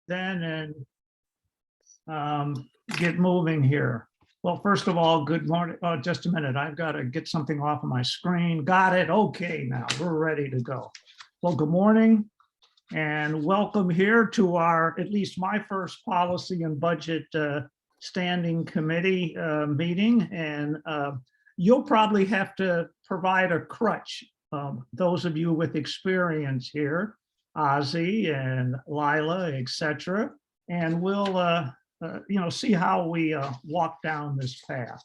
then and get moving here. Well, first of all, good morning. Just a minute. I've got to get something off of my screen. Got it. Okay, now we're ready to go. Well, good morning and welcome here to our, at least my first policy and budget standing committee meeting. And you'll probably have to provide a crutch. Those of you with experience here, Ozzy and Lila, etc. And we'll see how we walk down this path.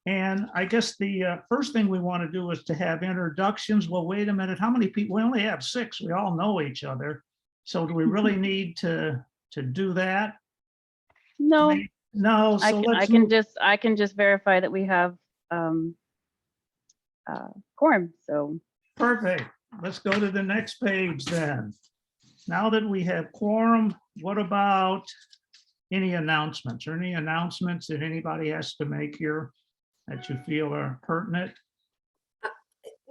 And I guess the first thing we want to do is to have introductions. Well, wait a minute, how many people? We only have 6. We all know each other. So do we really need to do that? No, No. So I can just verify that we have quorum. So perfect. Let's go to the next page then. Now that we have quorum, what about any announcements or any announcements that anybody has to make here that you feel are pertinent?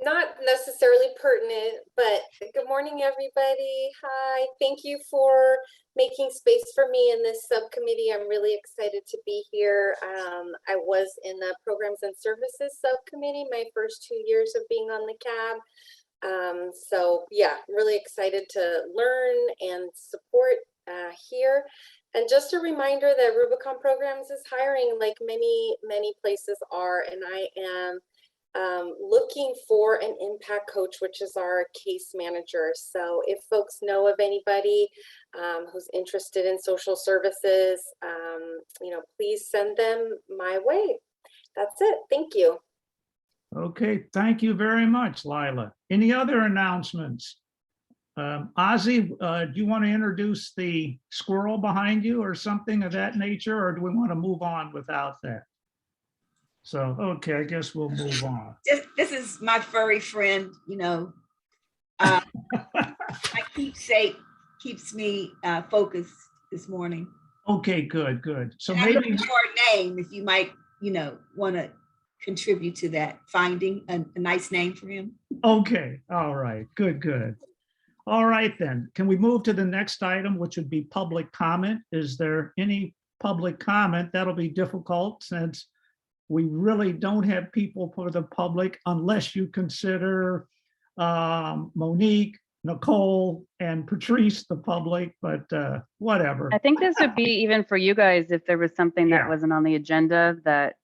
Not necessarily pertinent, but good morning, everybody. Hi, thank you for making space for me in this subcommittee. I'm really excited to be here. I was in the Programs and Services subcommittee my first 2 years of being on the CAB. So yeah, really excited to learn and support here. And just a reminder that Rubicon Programs is hiring, like many places are, and I am looking for an impact coach, which is our case manager. So if folks know of anybody who's interested in social services, please send them my way. That's it. Thank you. Okay, thank you very much, Lila. Any other announcements? Ozzy, do you want to introduce the squirrel behind you or something of that nature, or do we want to move on without that? So, okay, I guess we'll move on. This is my furry friend, my keepsake keeps me focused this morning. Okay, good. So and maybe I'm looking for a name if you might, want to contribute to that, finding a nice name for him. Okay, all right, good. All right, then, can we move to the next item, which would be public comment? Is there any public comment? That'll be difficult since we really don't have people for the public unless you consider Monique, Nicole, and Patrice the public, but whatever. I think this would be even for you guys if there was something that Yeah. wasn't on the agenda that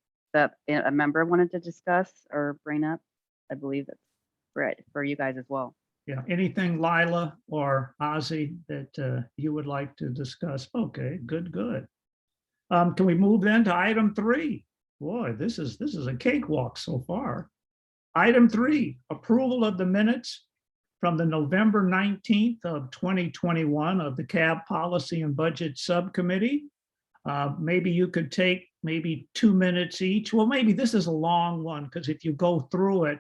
a member wanted to discuss or bring up. I believe it's for you guys as well. Yeah, anything Lila or Ozzy that you would like to discuss? Okay, good. Can we move then to item 3? Boy, this is a cakewalk so far. Item 3, approval of the minutes from the November 19th of 2021 of the CAB Policy and Budget Subcommittee. Maybe you could take maybe 2 minutes each. Well, maybe this is a long one because if you go through it,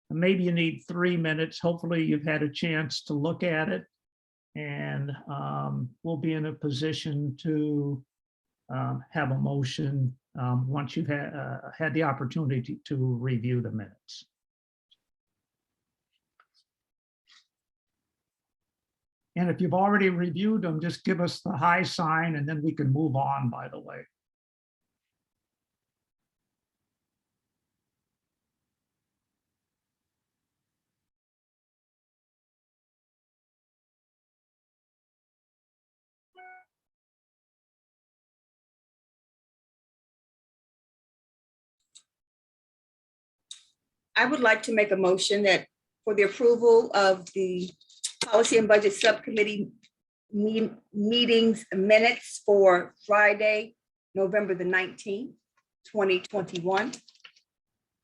maybe you need 3 minutes. Hopefully you've had a chance to look at it, and we'll be in a position to have a motion once you've had the opportunity to review the minutes. And if you've already reviewed them, just give us the high sign and then we can move on, by the way. I would like to make a motion that for the approval of the Policy and Budget Subcommittee meetings minutes for Friday, November the 19th, 2021.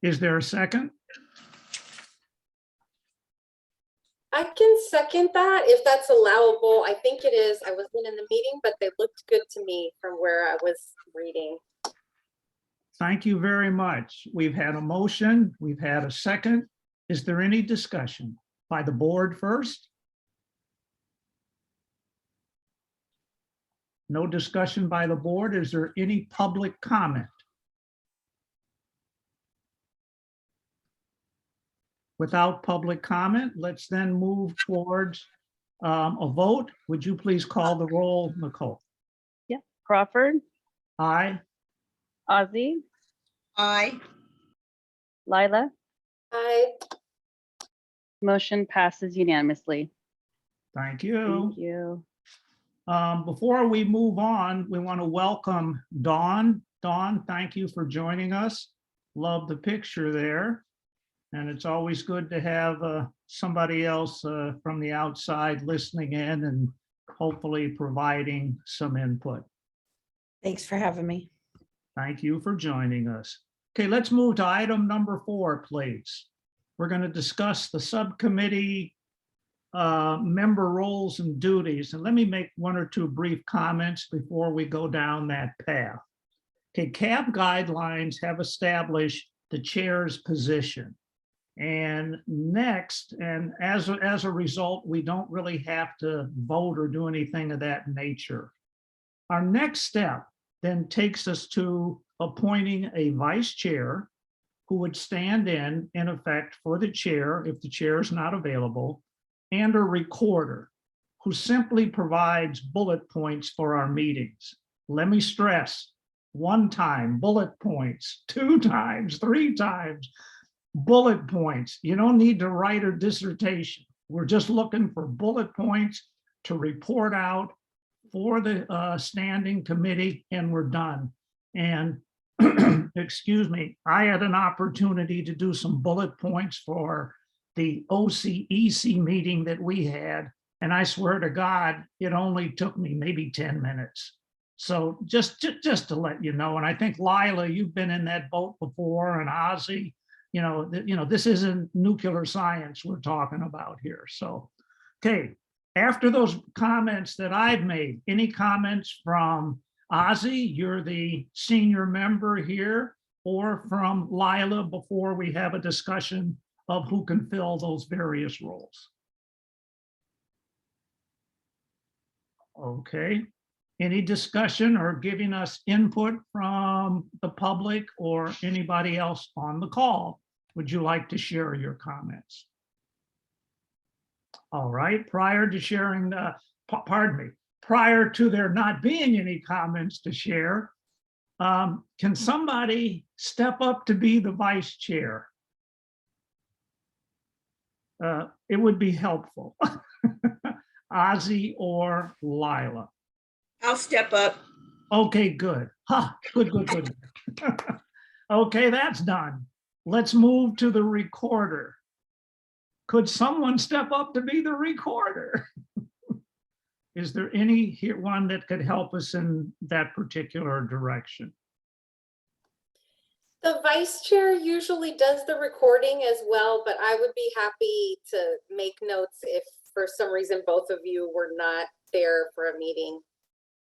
Is there a second? I can second that if that's allowable. I think it is. I wasn't in the meeting, but they looked good to me from where I was reading. Thank you very much. We've had a motion. We've had a second. Is there any discussion by the board first? No discussion by the board. Is there any public comment? Without public comment, let's then move towards A vote, would you please call the roll, Nicole? Crawford, Aye. Ozzy, Aye. Lila, I, motion passes unanimously. Thank you. Thank you. Before we move on, we want to welcome Dawn. Dawn, thank you for joining us. Love the picture there. And it's always good to have somebody else from the outside listening in and hopefully providing some input. Thanks for having me. Thank you for joining us. Okay, let's move to item number 4, please. We're going to discuss the subcommittee member roles and duties. And let me make 1 or 2 brief comments before we go down that path. Okay, CAB guidelines have established the chair's position. And next, and as a result, we don't really have to vote or do anything of that nature. Our next step then takes us to appointing a vice chair who would stand in effect for the chair if the chair is not available, and a recorder who simply provides bullet points for our meetings. Let me stress, 1 time, bullet points, 2 times, 3 times, bullet points. You don't need to write a dissertation. We're just looking for bullet points to report out for the standing committee, and we're done. And excuse me, I had an opportunity to do some bullet points for the OCEC meeting that we had, and I swear to God, it only took me maybe 10 minutes. So just to let you know, and I think Lila, you've been in that boat before, and Ozzy, this isn't nuclear science we're talking about here. So, okay, after those comments that I've made, any comments from Ozzy, you're the senior member here, or from Lila before we have a discussion of who can fill those various roles? Okay, any discussion or giving us input from the public or anybody else on the call? Would you like to share your comments? All right, prior to sharing, prior to there not being any comments to share, can somebody step up to be the vice chair? It would be helpful. Ozzy or Lila. I'll step up. Okay, good. Good. Okay, that's done. Let's move to the recorder. Could someone step up to be the recorder? Is there any one that could help us in that particular direction? the vice chair usually does the recording as well, but I would be happy to make notes if for some reason both of you were not there for a meeting.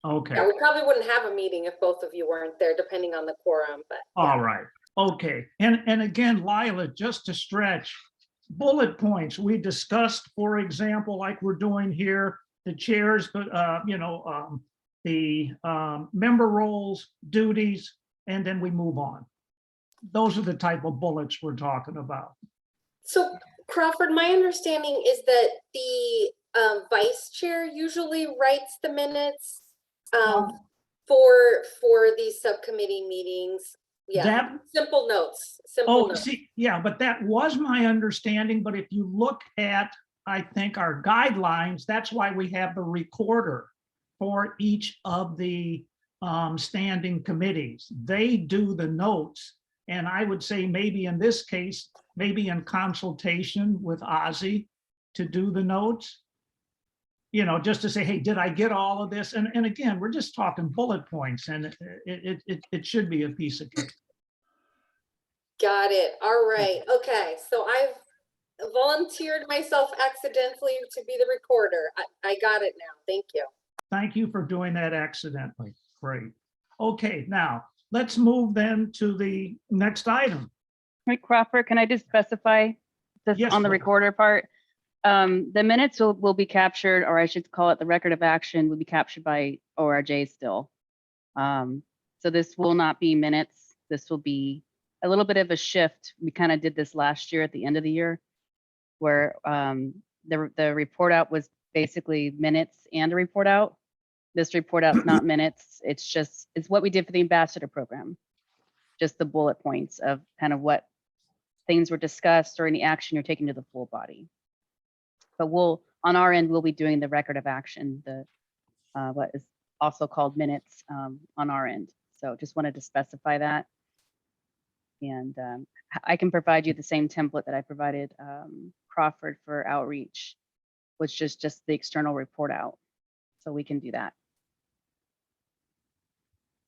Okay. Yeah, we probably wouldn't have a meeting if both of you weren't there, depending on the quorum, but. Yeah. All right. Okay. And again, Lila, just to stretch, bullet points we discussed, for example, like we're doing here, the chairs, the member roles, duties, and then we move on. Those are the type of bullets we're talking about. So Crawford, my understanding is that the vice chair usually writes the minutes for these subcommittee meetings. Yeah, simple notes. See, yeah, but that was my understanding. But if you look at, I think, our guidelines, that's why we have the recorder for each of the standing committees. They do the notes. And I would say maybe in this case, maybe in consultation with Ozzy to do the notes, just to say, hey, did I get all of this? And again, we're just talking bullet points, and it should be a piece of cake. Got it. All right. Okay. So I've volunteered myself accidentally to be the recorder. I got it now. Thank you. Thank you for doing that accidentally. Great. Okay, now let's move then to the next item. Right, Crawford, can I just specify this Yes, on the Laura. recorder part? The minutes will be captured, or I should call it the record of action, will be captured by ORJ still. So this will not be minutes. This will be a little bit of a shift. We kind of did this last year at the end of the year, where the report out was basically minutes and a report out. This report out's not minutes. It's what we did for the ambassador program. Just the bullet points of kind of what things were discussed or any action you're taking to the full body. But on our end, we'll be doing the record of action, what is also called minutes on our end. So just wanted to specify that. And I can provide you the same template that I provided Crawford for outreach, which is just the external report out. So we can do that.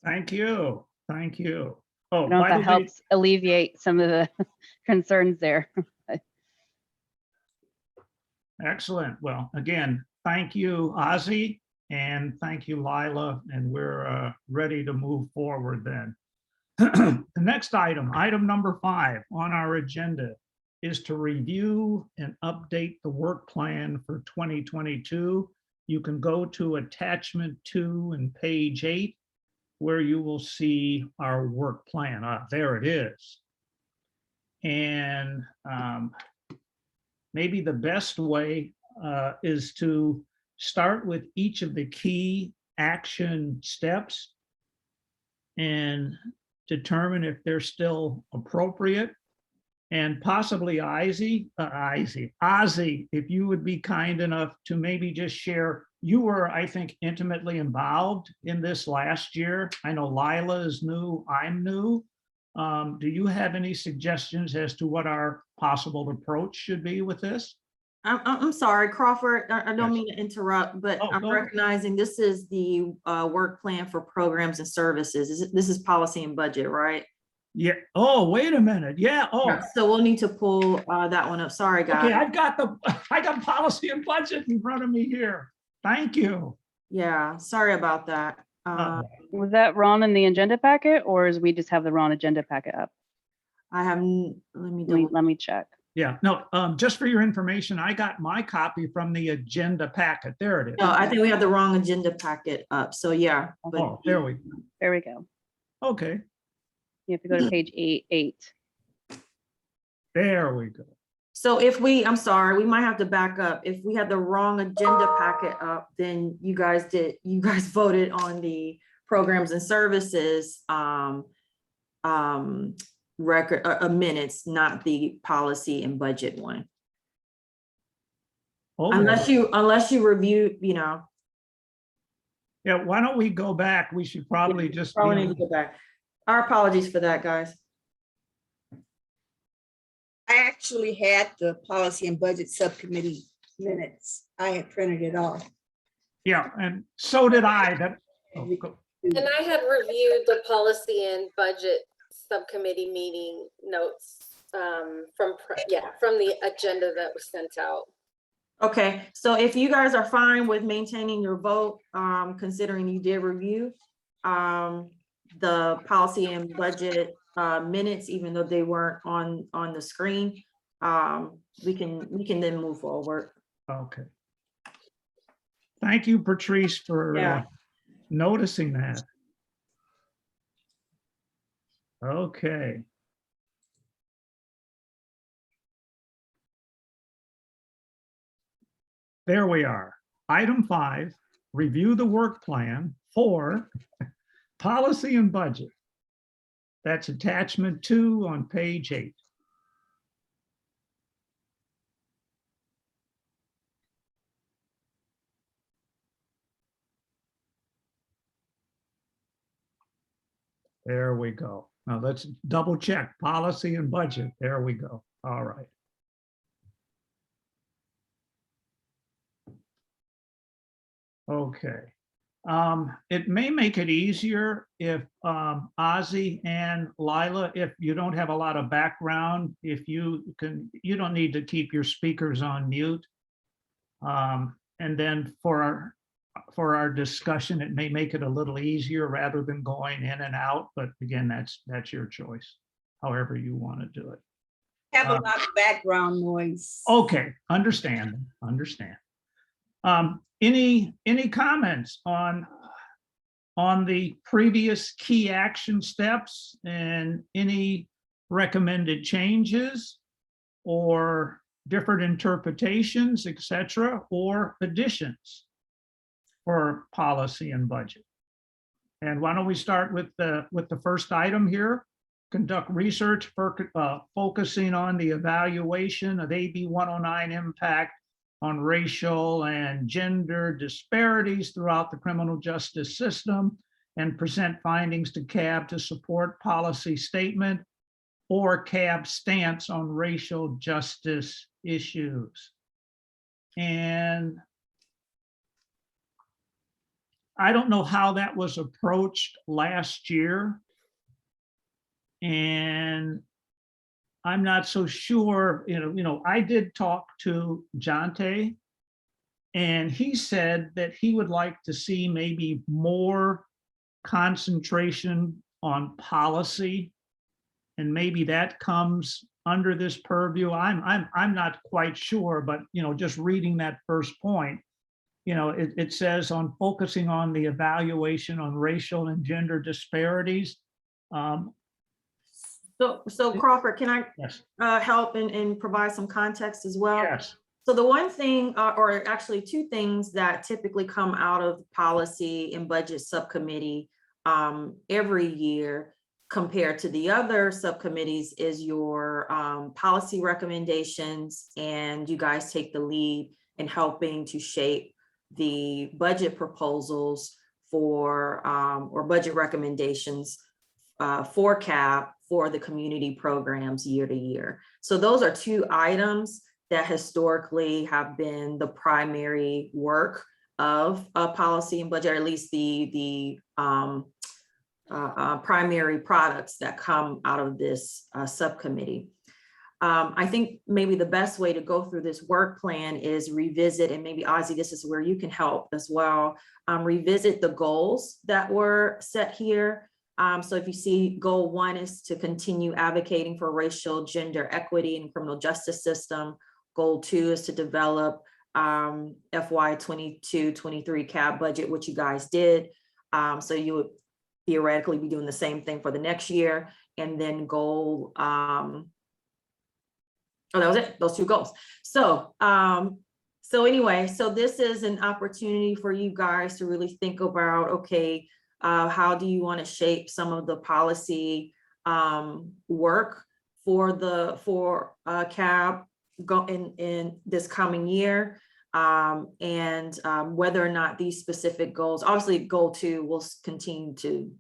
Thank you. Thank you. Oh, I don't know by if the that way, helps alleviate some of the concerns there. excellent. Well, again, thank you, Ozzy, and thank you, Lila, and we're ready to move forward then. The next item number 5 on our agenda is to review and update the work plan for 2022. You can go to attachment 2 and page 8, where you will see our work plan. There it is. And maybe the best way is to start with each of the key action steps and determine if they're still appropriate. And possibly Ozzy, if you would be kind enough to maybe just share, you were, I think, intimately involved in this last year. I know Lila is new, I'm new. Do you have any suggestions as to what our possible approach should be with this? I'm sorry, Crawford, I Yes. don't mean to interrupt, but Oh, I'm go ahead. recognizing this is the work plan for programs and services. This is policy and budget, right? Yeah. Oh, wait a minute. Yeah. Oh, Yeah, so we'll need to pull that one up. Sorry, okay. guys. I got policy and budget in front of me here. Thank you. Yeah, sorry about that. Was that wrong in the agenda packet, or is we just have the wrong agenda packet up? let me Let me check. Yeah, no, just for your information, I got my copy from the agenda packet. There it is. No, I think we have the wrong agenda packet up. So yeah. But Oh, there we go. There we go. Okay, You have to go to page 8. there we go. so I'm sorry, we might have to back up. If we had the wrong agenda packet up, then you guys voted on the programs and services record minutes, not the policy and budget one. Oh, Unless you review, yeah, why don't we go back? We should probably just. probably need to go back. Our apologies for that, guys. I actually had the policy and budget subcommittee minutes. I had printed it off. Yeah, and so did I. And I had reviewed the policy and budget subcommittee meeting notes from the agenda that was sent out. Okay, so if you guys are fine with maintaining your vote, considering you did review the policy and budget minutes, even though they weren't on the screen, we can then move forward. Okay. Thank you, Patrice, for Yeah. noticing that. Okay. There we are. Item 5, review the work plan for policy and budget. That's attachment 2 on page 8. There we go. Now let's double check policy and budget. There we go. All right. Okay. It may make it easier if Ozzy and Lila, if you don't have a lot of background, if you don't need to keep your speakers on mute. And then for our discussion, it may make it a little easier rather than going in and out. But again, that's your choice, however you want to do it. Have a lot of background noise. Okay, understand. Any comments on the previous key action steps and any recommended changes or different interpretations, etc., or additions for policy and budget. And why don't we start with the first item here? Conduct research for focusing on the evaluation of AB 109 impact on racial and gender disparities throughout the criminal justice system, and present findings to CAB to support policy statement or CAB stance on racial justice issues. And I don't know how that was approached last year. And I'm not so sure, I did talk to Jonte, and he said that he would like to see maybe more concentration on policy, and maybe that comes under this purview. I'm not quite sure, but just reading that first point, it says on focusing on the evaluation on racial and gender disparities. So Crawford, can I Yes. help and provide some context as well? Yes. So the one thing, or actually two things that typically come out of policy and budget subcommittee every year compared to the other subcommittees is your policy recommendations, and you guys take the lead in helping to shape the budget proposals for or budget recommendations for CAB for the community programs year to year. So those are two items that historically have been the primary work of policy and budget, or at least the primary products that come out of this subcommittee. I think maybe the best way to go through this work plan is revisit, and maybe Ozzy, this is where you can help as well, revisit the goals that were set here. So if you see goal 1 is to continue advocating for racial gender equity in the criminal justice system. Goal 2 is to develop FY 22-23 CAB budget, which you guys did. So you would theoretically be doing the same thing for the next year. And then goal, oh, that was it, those two goals. So, anyway, so this is an opportunity for you guys to really think about, okay, how do you want to shape some of the policy work for CAB in this coming year, and whether or not these specific goals, obviously goal 2 will continue to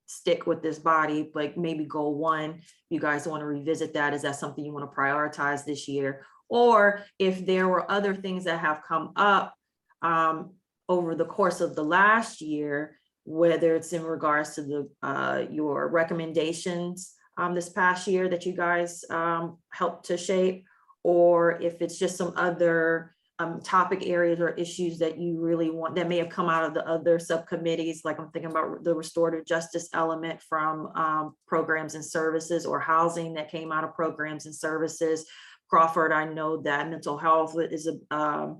stick with this body, but maybe goal 1, you guys want to revisit that. Is that something you want to prioritize this year? Or if there were other things that have come up over the course of the last year, whether it's in regards to the your recommendations this past year that you guys helped to shape, or if it's just some other topic areas or issues that you really want that may have come out of the other subcommittees, like I'm thinking about the restorative justice element from programs and services, or housing that came out of programs and services. Crawford, I know that mental health is a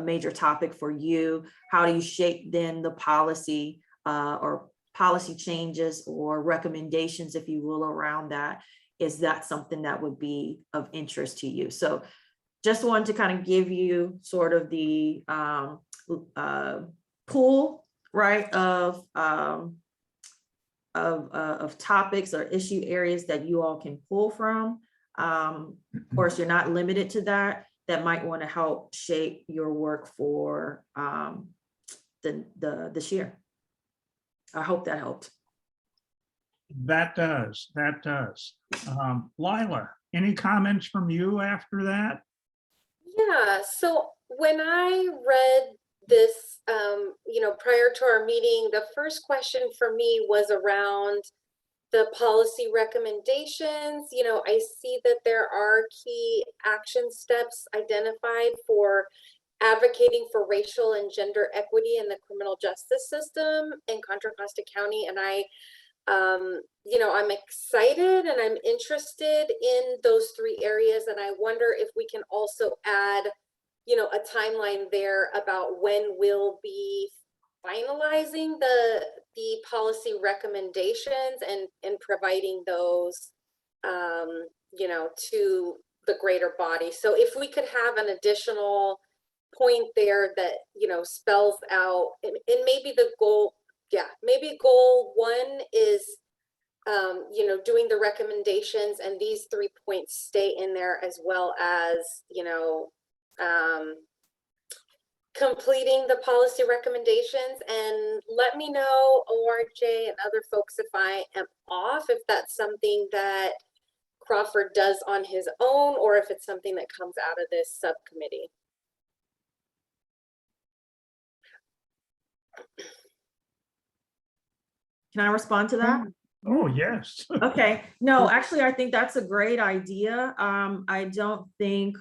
major topic for you. How do you shape then the policy or policy changes or recommendations, if you will, around that? Is that something that would be of interest to you? So just wanted to kind of give you sort of the pool, right, of topics or issue areas that you all can pull from. Of course, you're not limited to that. That might want to help shape your work for this year. I hope that helped. That does. Lila, any comments from you after that? Yeah, so when I read this, prior to our meeting, the first question for me was around the policy recommendations. I see that there are key action steps identified for advocating for racial and gender equity in the criminal justice system in Contra Costa County. And I'm excited and I'm interested in those 3 areas. And I wonder if we can also add, a timeline there about when we'll be finalizing the policy recommendations and providing those, to the greater body. So if we could have an additional point there that, you know, spells out, and maybe the goal, yeah, maybe goal 1 is, you know, doing the recommendations, and these 3 points stay in there, as well as, you know, completing the policy recommendations. And let me know, ORJ and other folks, if I am off, if that's something that Crawford does on his own, or if it's something that comes out of this subcommittee. Can I respond to that? Oh, yes. Okay, no, actually, I think that's a great idea. I don't think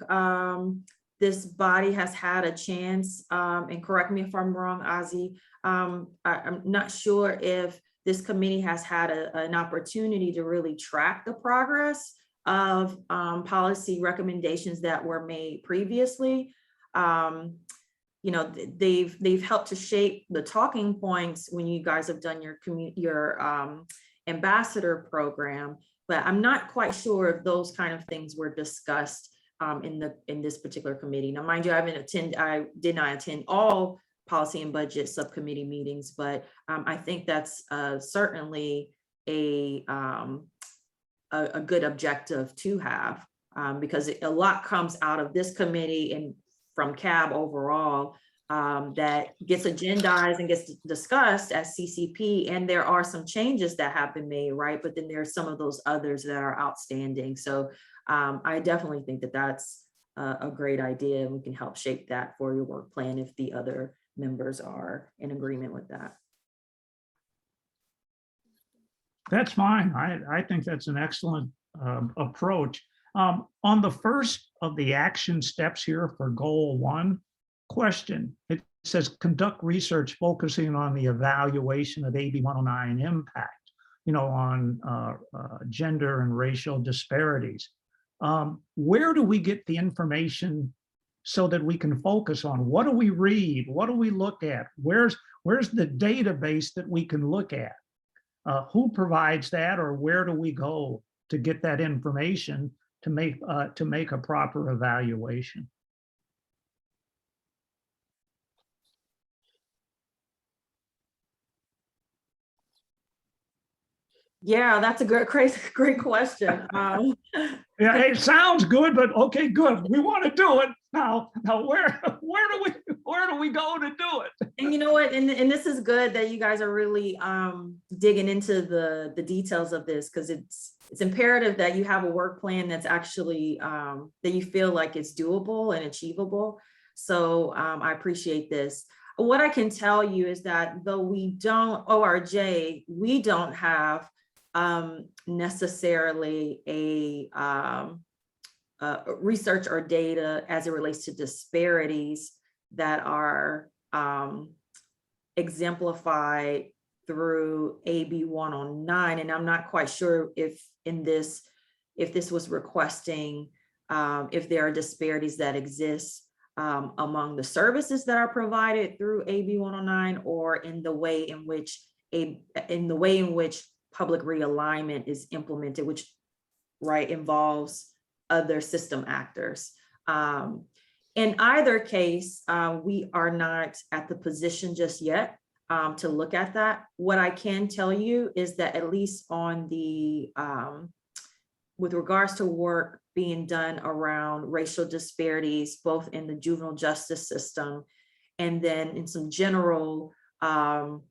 this body has had a chance, and correct me if I'm wrong, Ozzy. I'm not sure if this committee has had an opportunity to really track the progress of policy recommendations that were made previously. You know, they've helped to shape the talking points when you guys have done your ambassador program, but I'm not quite sure if those kind of things were discussed in this particular committee. Now, mind you, I did not attend all policy and budget subcommittee meetings, but I think that's certainly a good objective to have, because a lot comes out of this committee and from CAB overall that gets agendized and gets discussed as CCP. And there are some changes that have been made, right? But then there's some of those others that are outstanding. So I definitely think that that's a great idea, and we can help shape that for your work plan if the other members are in agreement with that. That's fine. I think that's an excellent approach. On the first of the action steps here for goal 1, question, it says conduct research focusing on the evaluation of AB 109 impact, you know, on gender and racial disparities. Where do we get the information so that we can focus on what do we read? What do we look at? Where's the database that we can look at? Who provides that, or where do we go to get that information to make a proper evaluation? Yeah, that's a great question. Yeah, it sounds good, but okay, good. We want to do it now. Where do we go to do it? And you know what? And this is good that you guys are really digging into the details of this, because it's imperative that you have a work plan that's actually that you feel like it's doable and achievable. So I appreciate this. What I can tell you is that though we don't, ORJ, we don't have necessarily a research or data as it relates to disparities that are exemplified through AB 109. And I'm not quite sure if this was requesting if there are disparities that exist among the services that are provided through AB 109, or in the way in which public realignment is implemented, which involves other system actors. In either case, we are not at the position just yet to look at that. What I can tell you is that at least on the, with regards to work being done around racial disparities, both in the juvenile justice system and then in some general, on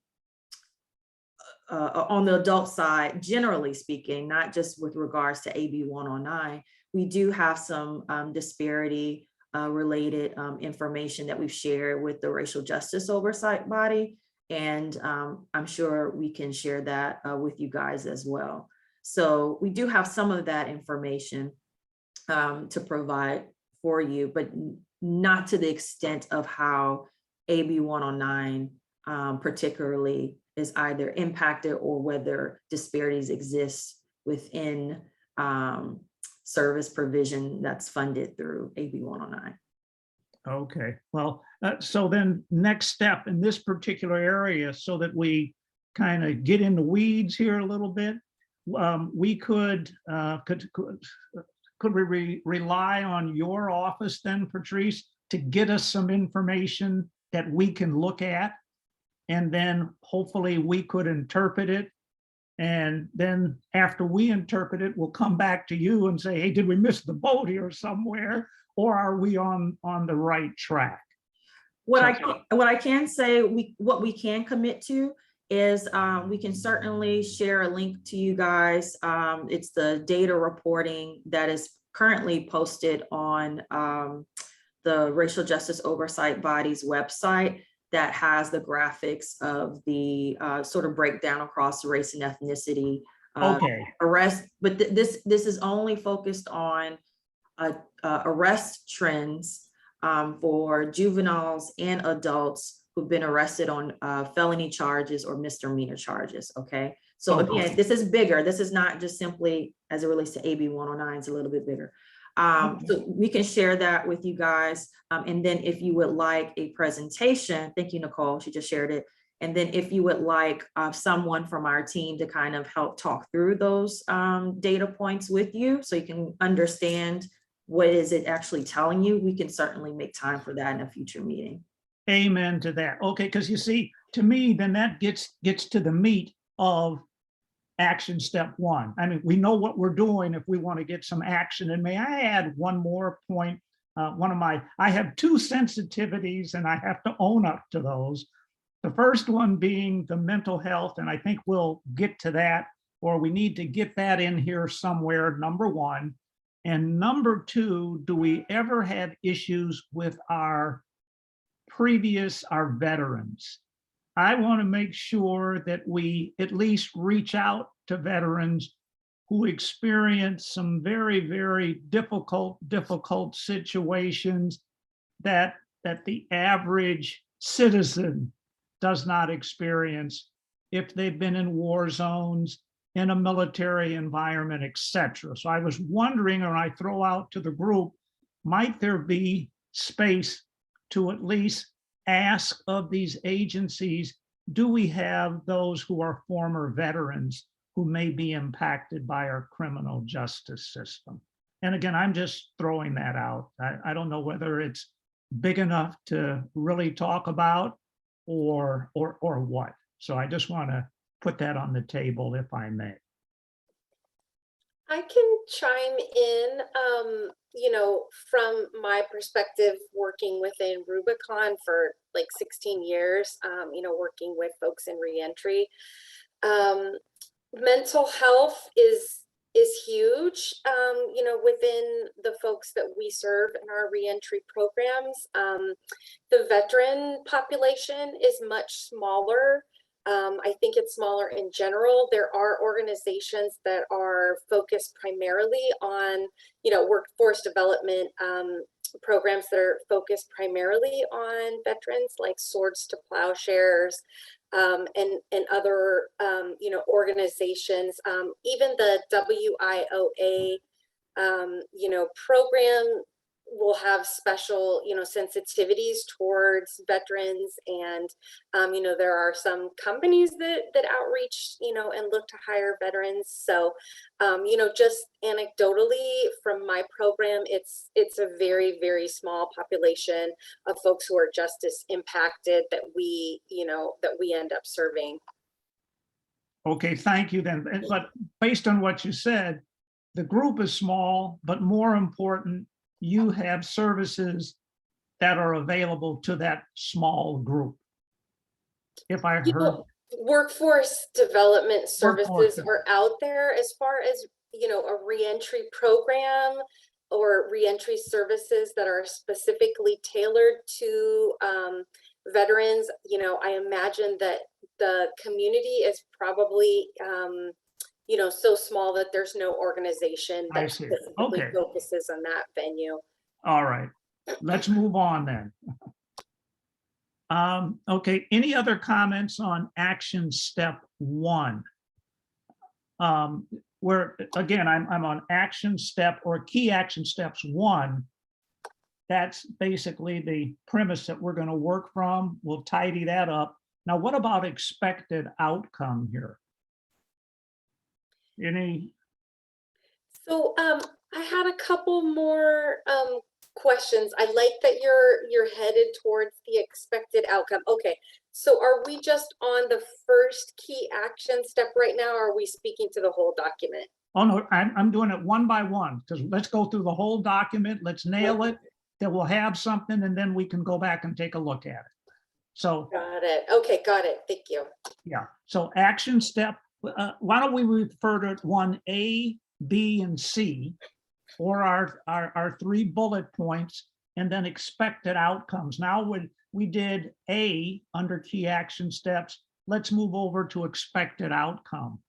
the adult side, generally speaking, not just with regards to AB 109, we do have some disparity related information that we've shared with the racial justice oversight body. And I'm sure we can share that with you guys as well. So we do have some of that information to provide for you, but not to the extent of how AB 109 particularly is either impacted, or whether disparities exist within service provision that's funded through AB 109. Okay, well, so then next step in this particular area, so that we kind of get in the weeds here a little bit, we could could we rely on your office then, Patrice, to get us some information that we can look at? And then hopefully we could interpret it. And then after we interpret it, we'll come back to you and say, hey, did we miss the boat here somewhere? Or are we on the right track? What I can say, what we can commit to is we can certainly share a link to you guys. It's the data reporting that is currently posted on the Racial Justice Oversight Body's website that has the graphics of the sort of breakdown across race and ethnicity Okay, arrest. But this is only focused on arrest trends for juveniles and adults who've been arrested on felony charges or misdemeanor charges, okay? So again, this is bigger. This is not just simply as it relates to AB 109, it's a little bit bigger. So we can share that with you guys. And then if you would like a presentation, thank you, Nicole, she just shared it. And then if you would like someone from our team to kind of help talk through those data points with you so you can understand what is it actually telling you, we can certainly make time for that in a future meeting. amen to that. Okay, because you see, to me, then that gets to the meat of action step one. I mean, we know what we're doing if we want to get some action. And may I add one more point? I have two sensitivities and I have to own up to those. The first one being the mental health, and I think we'll get to that, or we need to get that in here somewhere, number one. And number two, do we ever have issues with our veterans? I want to make sure that we at least reach out to veterans who experience some very, very difficult situations that the average citizen does not experience if they've been in war zones, in a military environment, etc. So I was wondering, or I throw out to the group, might there be space to at least ask of these agencies, do we have those who are former veterans who may be impacted by our criminal justice system? And again, I'm just throwing that out. I don't know whether it's big enough to really talk about or what. So I just want to put that on the table if I may. I can chime in, from my perspective, working within Rubicon for like 16 years, working with folks in reentry. Mental health is huge, within the folks that we serve in our reentry programs. The veteran population is much smaller. I think it's smaller in general. There are organizations that are focused primarily on, workforce development programs that are focused primarily on veterans, like Swords to Plowshares, and other, organizations. Even the WIOA, program will have special, sensitivities towards veterans. And, there are some companies that outreach, and look to hire veterans. So, just anecdotally from my program, it's a very, very small population of folks who are justice impacted that we end up serving. Okay, thank you then. But based on what you said, the group is small, but more important, you have services that are available to that small group. If I heard. Workforce development services are out there as far as, a reentry program or reentry services that are specifically tailored to veterans. I imagine that the community is probably, so small that there's no organization that specifically focuses on that venue. All right, let's move on then. Okay, any other comments on action step one? Where, again, I'm on action step or key action steps one. That's basically the premise that we're going to work from. We'll tidy that up. Now, what about expected outcome here? Any? So I had a couple more questions. I like that you're headed towards the expected outcome. Okay, so are we just on the first key action step right now, or are we speaking to the whole document? Oh, no, I'm doing it one by one, because let's go through the whole document, let's nail it, that we'll have something, and then we can go back and take a look at it. So, Got it. Okay, got it. Thank you. yeah, so action step, why don't we refer to 1A, B, and C, or our 3 bullet points, and then expected outcomes. Now, when we did A under key action steps, let's move over to expected outcome.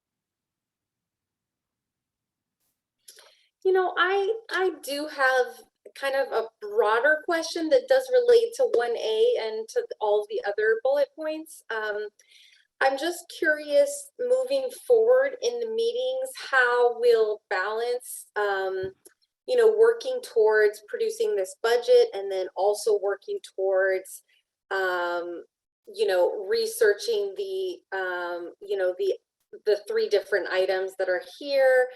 You know, I do have kind of a broader question that does relate to 1A and to all the other bullet points. I'm just curious, moving forward in the meetings, how we'll balance, you know, working towards producing this budget and then also working towards, you know, researching the, you know, the 3 different items that are here,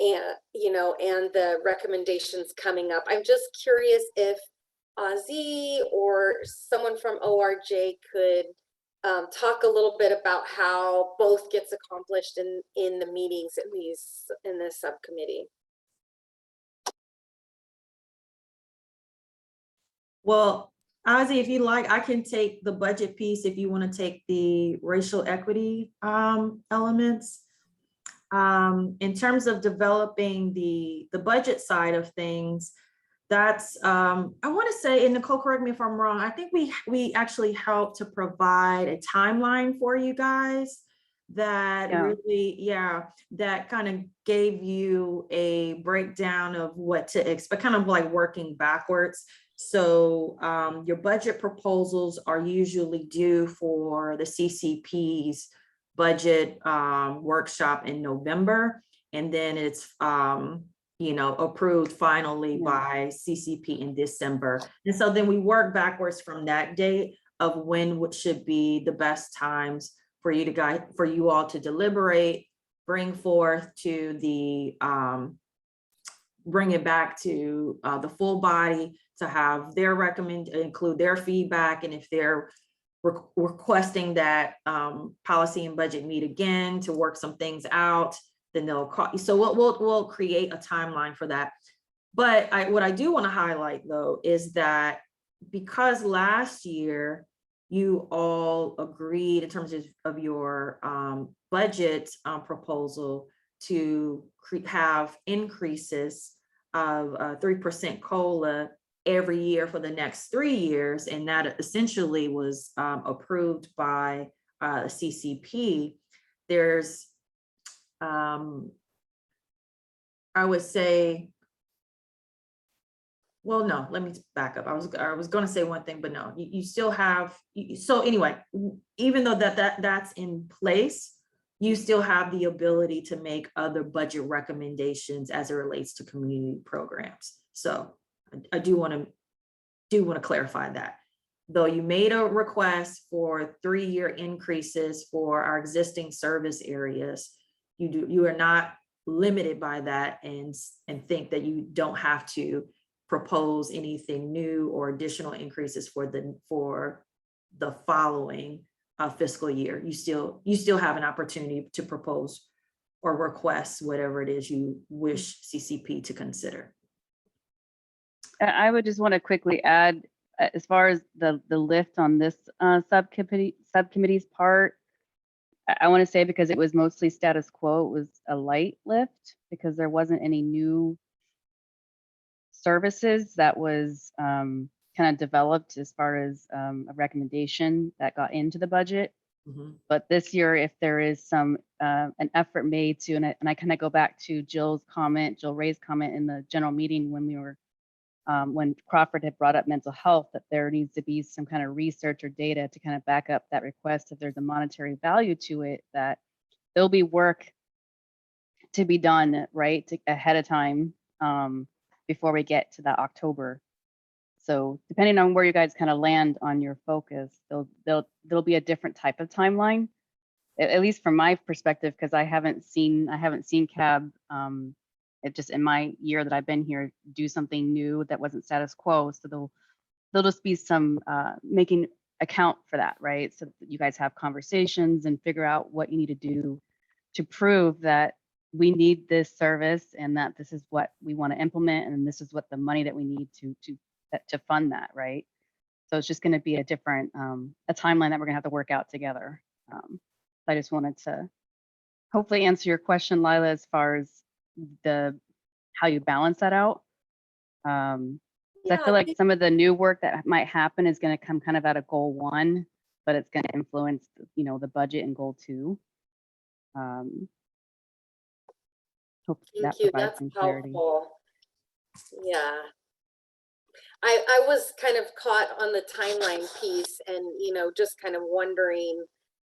and you know, and the recommendations coming up. I'm just curious if Ozzy or someone from ORJ could talk a little bit about how both gets accomplished in the meetings in this subcommittee. Well, Ozzy, if you like, I can take the budget piece if you want to take the racial equity elements. In terms of developing the budget side of things, that's I want to say, and Nicole, correct me if I'm wrong, I think we actually helped to provide a timeline for you guys that really, that kind of gave you a breakdown of what to expect, kind of like working backwards. So your budget proposals are usually due for the CCP's budget workshop in November, and then it's you know, approved finally by CCP in December. And so then we work backwards from that date of when should be the best times for you to for you all to deliberate, bring forth to the bring it back to the full body to have their include their feedback, and if they're requesting that policy and budget meet again to work some things out, then they'll call you. So we'll create a timeline for that. But what I do want to highlight though is that because last year you all agreed in terms of your budget proposal to have increases of 3% COLA every year for the next 3 years, and that essentially was approved by CCP. There's, I would say, well, no, let me back up. I was going to say one thing, but no, you still have. So anyway, even though that's in place, you still have the ability to make other budget recommendations as it relates to community programs. So I do want to clarify that. Though you made a request for 3-year increases for our existing service areas, you are not limited by that and think that you don't have to propose anything new or additional increases for the following fiscal year. You still have an opportunity to propose or request whatever it is you wish CCP to consider. I would just want to quickly add, as far as the lift on this subcommittee's part, I want to say, because it was mostly status quo, it was a light lift because there wasn't any new services that was kind of developed as far as a recommendation that got into the budget. Mm-hmm. But this year, if there is some an effort made to, and I kind of go back to Jill Ray's comment in the general meeting when we were when Crawford had brought up mental health, that there needs to be some kind of research or data to kind of back up that request. If there's a monetary value to it, that there'll be work to be done ahead of time before we get to that October. So depending on where you guys kind of land on your focus, there'll be a different type of timeline, at least from my perspective, because I haven't seen CAB it just in my year that I've been here, do something new that wasn't status quo. So there'll just be some making account for that, right? So that you guys have conversations and figure out what you need to do to prove that we need this service and that this is what we want to implement and this is what the money that we need to fund that, right? So it's just going to be a different a timeline that we're going to have to work out together. I just wanted to hopefully answer your question, Lila, as far as how you balance that out. I feel like some of the new work that might happen is going to come kind of out of goal 1, but it's going to influence, you know, the budget in goal 2. Hope that Thank you. provides That's some clarity. helpful. Yeah. I was kind of caught on the timeline piece and, you know, just kind of wondering,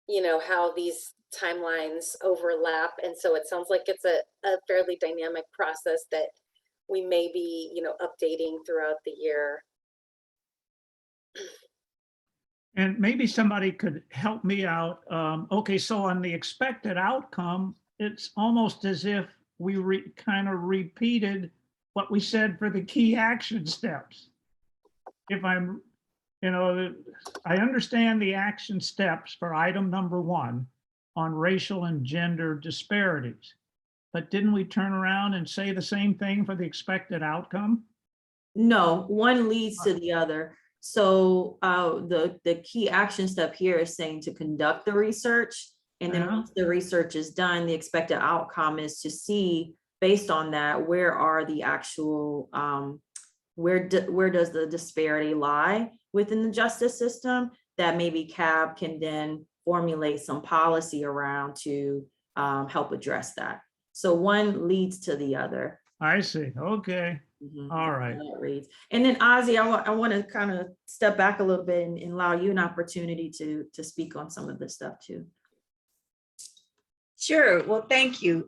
you know, how these timelines overlap. And so it sounds like it's a fairly dynamic process that we may be, you know, updating throughout the year. And maybe somebody could help me out. Okay, so on the expected outcome, it's almost as if we kind of repeated what we said for the key action steps. If I'm, you know, I understand the action steps for item number 1 on racial and gender disparities, but didn't we turn around and say the same thing for the expected outcome? No, one leads to the other. So the key action step here is saying to conduct the research. And then once the research is done, the expected outcome is to see, based on that, where are the actual, where does the disparity lie within the justice system, that maybe CAB can then formulate some policy around to help address that. So one leads to the other. I see. Okay. All right. And then Ozzy, I want to kind of step back a little bit and allow you an opportunity to speak on some of this stuff too. Sure. Well, thank you.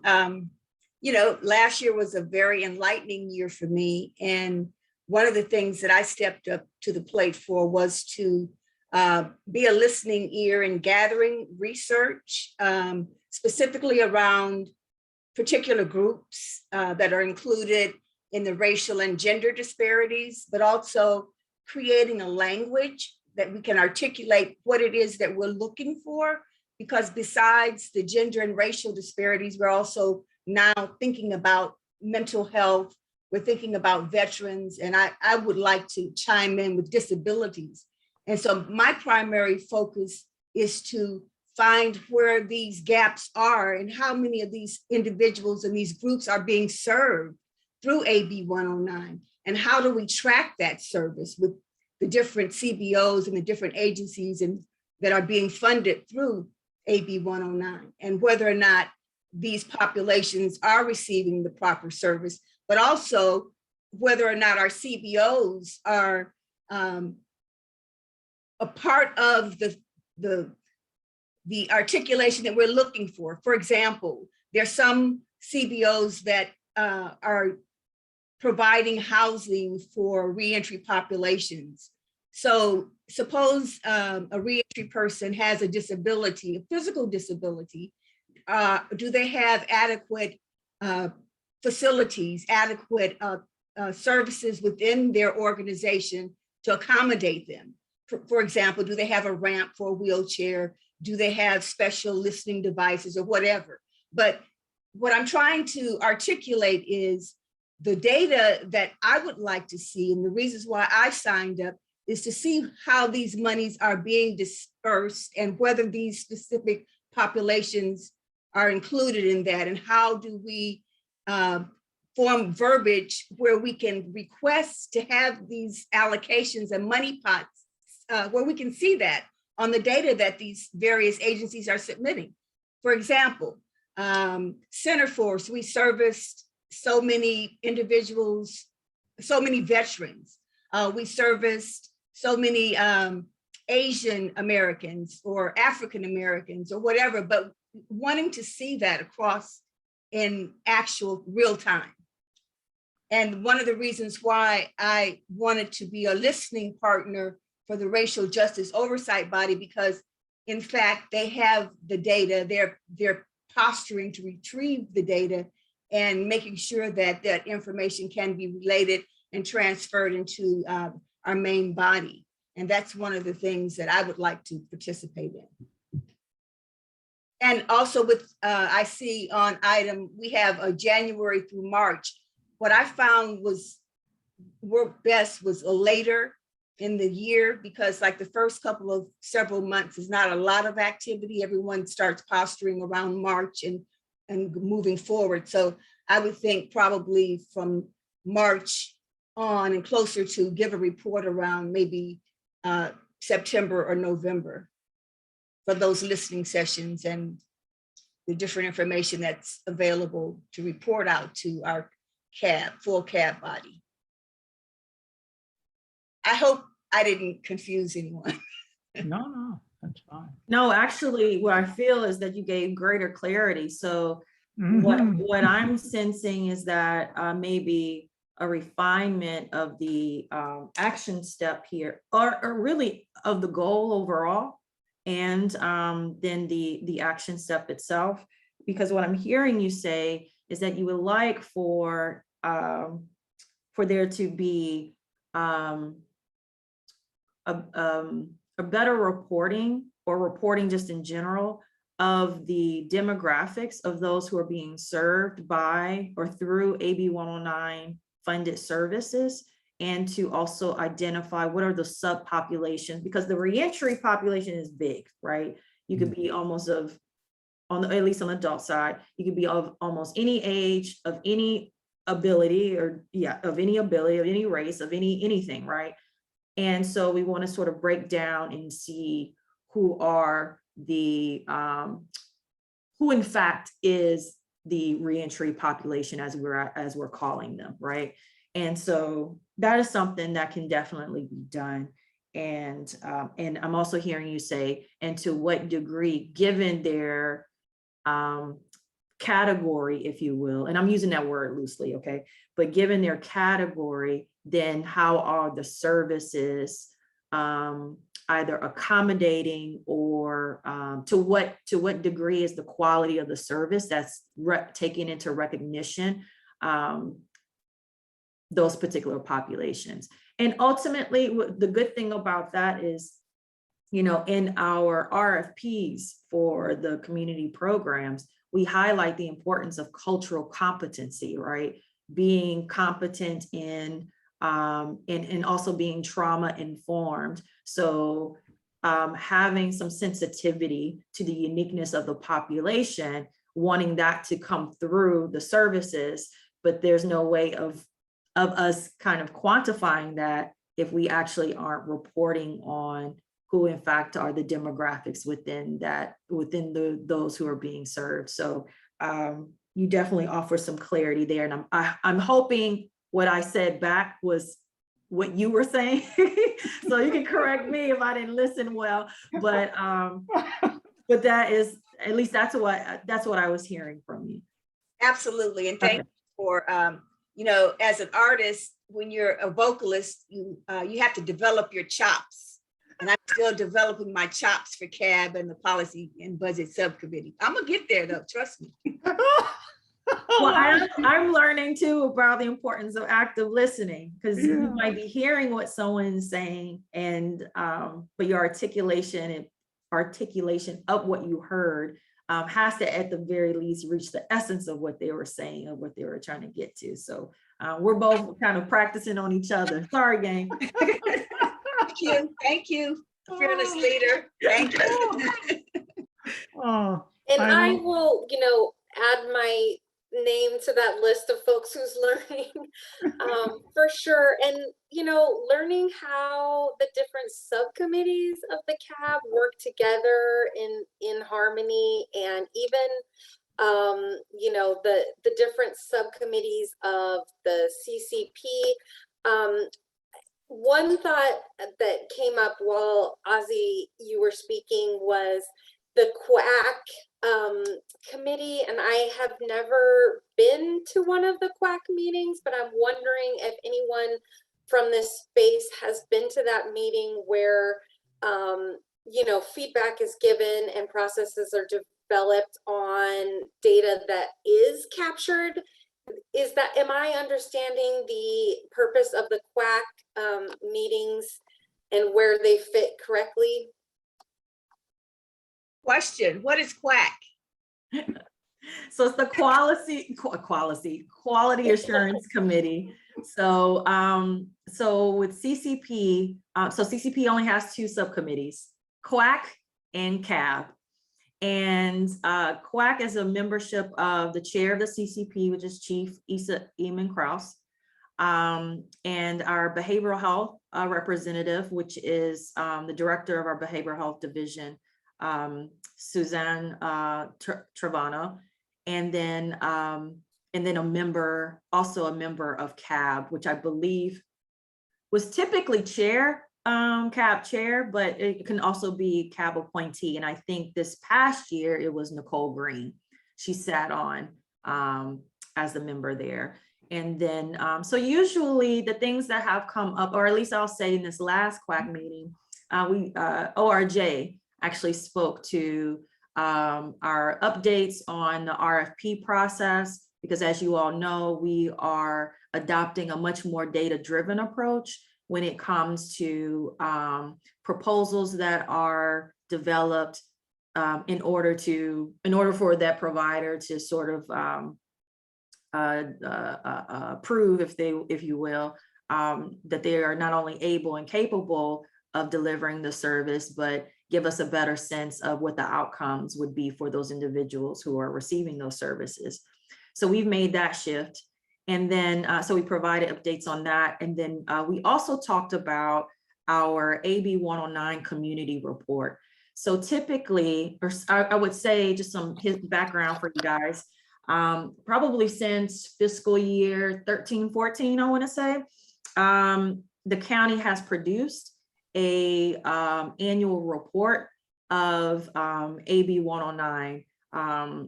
You know, last year was a very enlightening year for me. And one of the things that I stepped up to the plate for was to be a listening ear and gathering research, specifically around particular groups that are included in the racial and gender disparities, but also creating a language that we can articulate what it is that we're looking for. Because besides the gender and racial disparities, we're also now thinking about mental health, we're thinking about veterans, and I would like to chime in with disabilities. And so my primary focus is to find where these gaps are and how many of these individuals and these groups are being served through AB 109. And how do we track that service with the different CBOs and the different agencies that are being funded through AB 109, and whether or not these populations are receiving the proper service, but also whether or not our CBOs are a part of the articulation that we're looking for. For example, there's some CBOs that are providing housing for reentry populations. So suppose a reentry person has a disability, a physical disability. Do they have adequate facilities, adequate services within their organization to accommodate them? For example, do they have a ramp for a wheelchair? Do they have special listening devices or whatever? But what I'm trying to articulate is the data that I would like to see, and the reasons why I signed up is to see how these monies are being dispersed and whether these specific populations are included in that, and how do we form verbiage where we can request to have these allocations and money pots where we can see that on the data that these various agencies are submitting. For example, Centerforce, we serviced so many individuals, so many veterans. We serviced so many Asian Americans or African Americans or whatever, but wanting to see that across in actual real time. And one of the reasons why I wanted to be a listening partner for the Racial Justice Oversight Body, because in fact, they have the data, they're posturing to retrieve the data and making sure that that information can be related and transferred into our main body. And that's one of the things that I would like to participate in. And also with, I see on item, we have a January through March. What I found was worked best was later in the year, because like the first couple of several months is not a lot of activity. Everyone starts posturing around March and moving forward. So I would think probably from March on and closer to give a report around maybe September or November for those listening sessions and the different information that's available to report out to our full CAB body. I hope I didn't confuse anyone. No, that's fine. No, actually, what I feel is that you gave greater clarity. So Mhm. what I'm sensing is that maybe a refinement of the action step here, or really of the goal overall, and then the action step itself. Because what I'm hearing you say is that you would like for there to be a better reporting, or reporting just in general, of the demographics of those who are being served by or through AB 109 funded services, and to also identify what are the subpopulations, because the reentry population is big, right? You could be almost of, at least on the adult side, you could be of almost any age, of any ability, or of any ability, of any race, of anything, right? And so we want to sort of break down and see who are the, who in fact is the reentry population, as we're calling them, right? And so that is something that can definitely be done. And I'm also hearing you say, and to what degree, given their category, if you will, and I'm using that word loosely, okay? But given their category, then how are the services either accommodating, or to what degree is the quality of the service that's taking into recognition those particular populations. And ultimately, the good thing about that is, you know, in our RFPs for the community programs, we highlight the importance of cultural competency, right? Being competent in and also being trauma informed. So having some sensitivity to the uniqueness of the population, wanting that to come through the services, but there's no way of us kind of quantifying that if we actually aren't reporting on who in fact are the demographics within those who are being served. So you definitely offer some clarity there. And I'm hoping what I said back was what you were saying. So you can correct me if I didn't listen well, but that is, at least that's what I was hearing from you. Absolutely. And thank you for, you know, as an artist, when you're a vocalist, you have to develop your chops. And I'm still developing my chops for CAB and the Policy and Budget Subcommittee. I'm gonna get there though, trust me. Well, I'm learning too about the importance of active listening, because you might be hearing what someone's saying, and but your articulation of what you heard has to, at the very least, reach the essence of what they were saying, or what they were trying to get to. So we're both kind of practicing on each other. Sorry, gang. Thank you, fearless leader. Thank you. Oh, And I will, you know, add my name to that list of folks who's learning for sure. And, you know, learning how the different subcommittees of the CAB work together in harmony, and even, you know, the different subcommittees of the CCP. One thought that came up while Ozzy, you were speaking, was the QUAC committee, and I have never been to one of the QUAC meetings, but I'm wondering if anyone from this space has been to that meeting where, you know, feedback is given and processes are developed on data that is captured Is that, am I understanding the purpose of the quack meetings and where they fit correctly? Question, what is quack? So it's the Quality Assurance Committee. So, so with CCP, so CCP only has two subcommittees, QUAC and CAB. And QUAC is a membership of the chair of the CCP, which is Chief Issa Eamon Kraus, and our behavioral health representative, which is the director of our behavioral health division, Suzanne Travano, and then a member, also a member of CAB, which I believe was typically CAB chair, but it can also be CAB appointee. And I think this past year it was Nicole Green. She sat on as the member there. And then, so usually the things that have come up, or at least I'll say in this last QUAC meeting, ORJ actually spoke to our updates on the RFP process, because as you all know, we are adopting a much more data-driven approach when it comes to proposals that are developed in order for that provider to sort of prove, if you will, that they are not only able and capable of delivering the service, but give us a better sense of what the outcomes would be for those individuals who are receiving those services. So we've made that shift. And then, so we provided updates on that. And then we also talked about our AB 109 community report. So typically, or I would say just some background for you guys, probably since fiscal year 13-14, I want to say, the county has produced a annual report of AB 109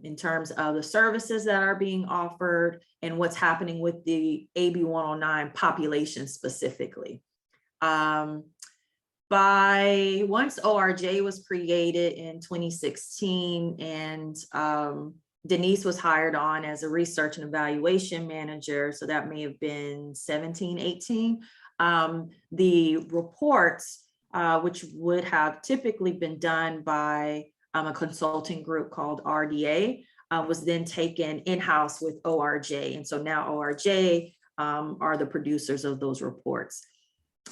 in terms of the services that are being offered and what's happening with the AB 109 population specifically. Once ORJ was created in 2016 and Denise was hired on as a research and evaluation manager, so that may have been 17, 18. The reports, which would have typically been done by a consulting group called RDA, was then taken in-house with ORJ. And so now ORJ are the producers of those reports.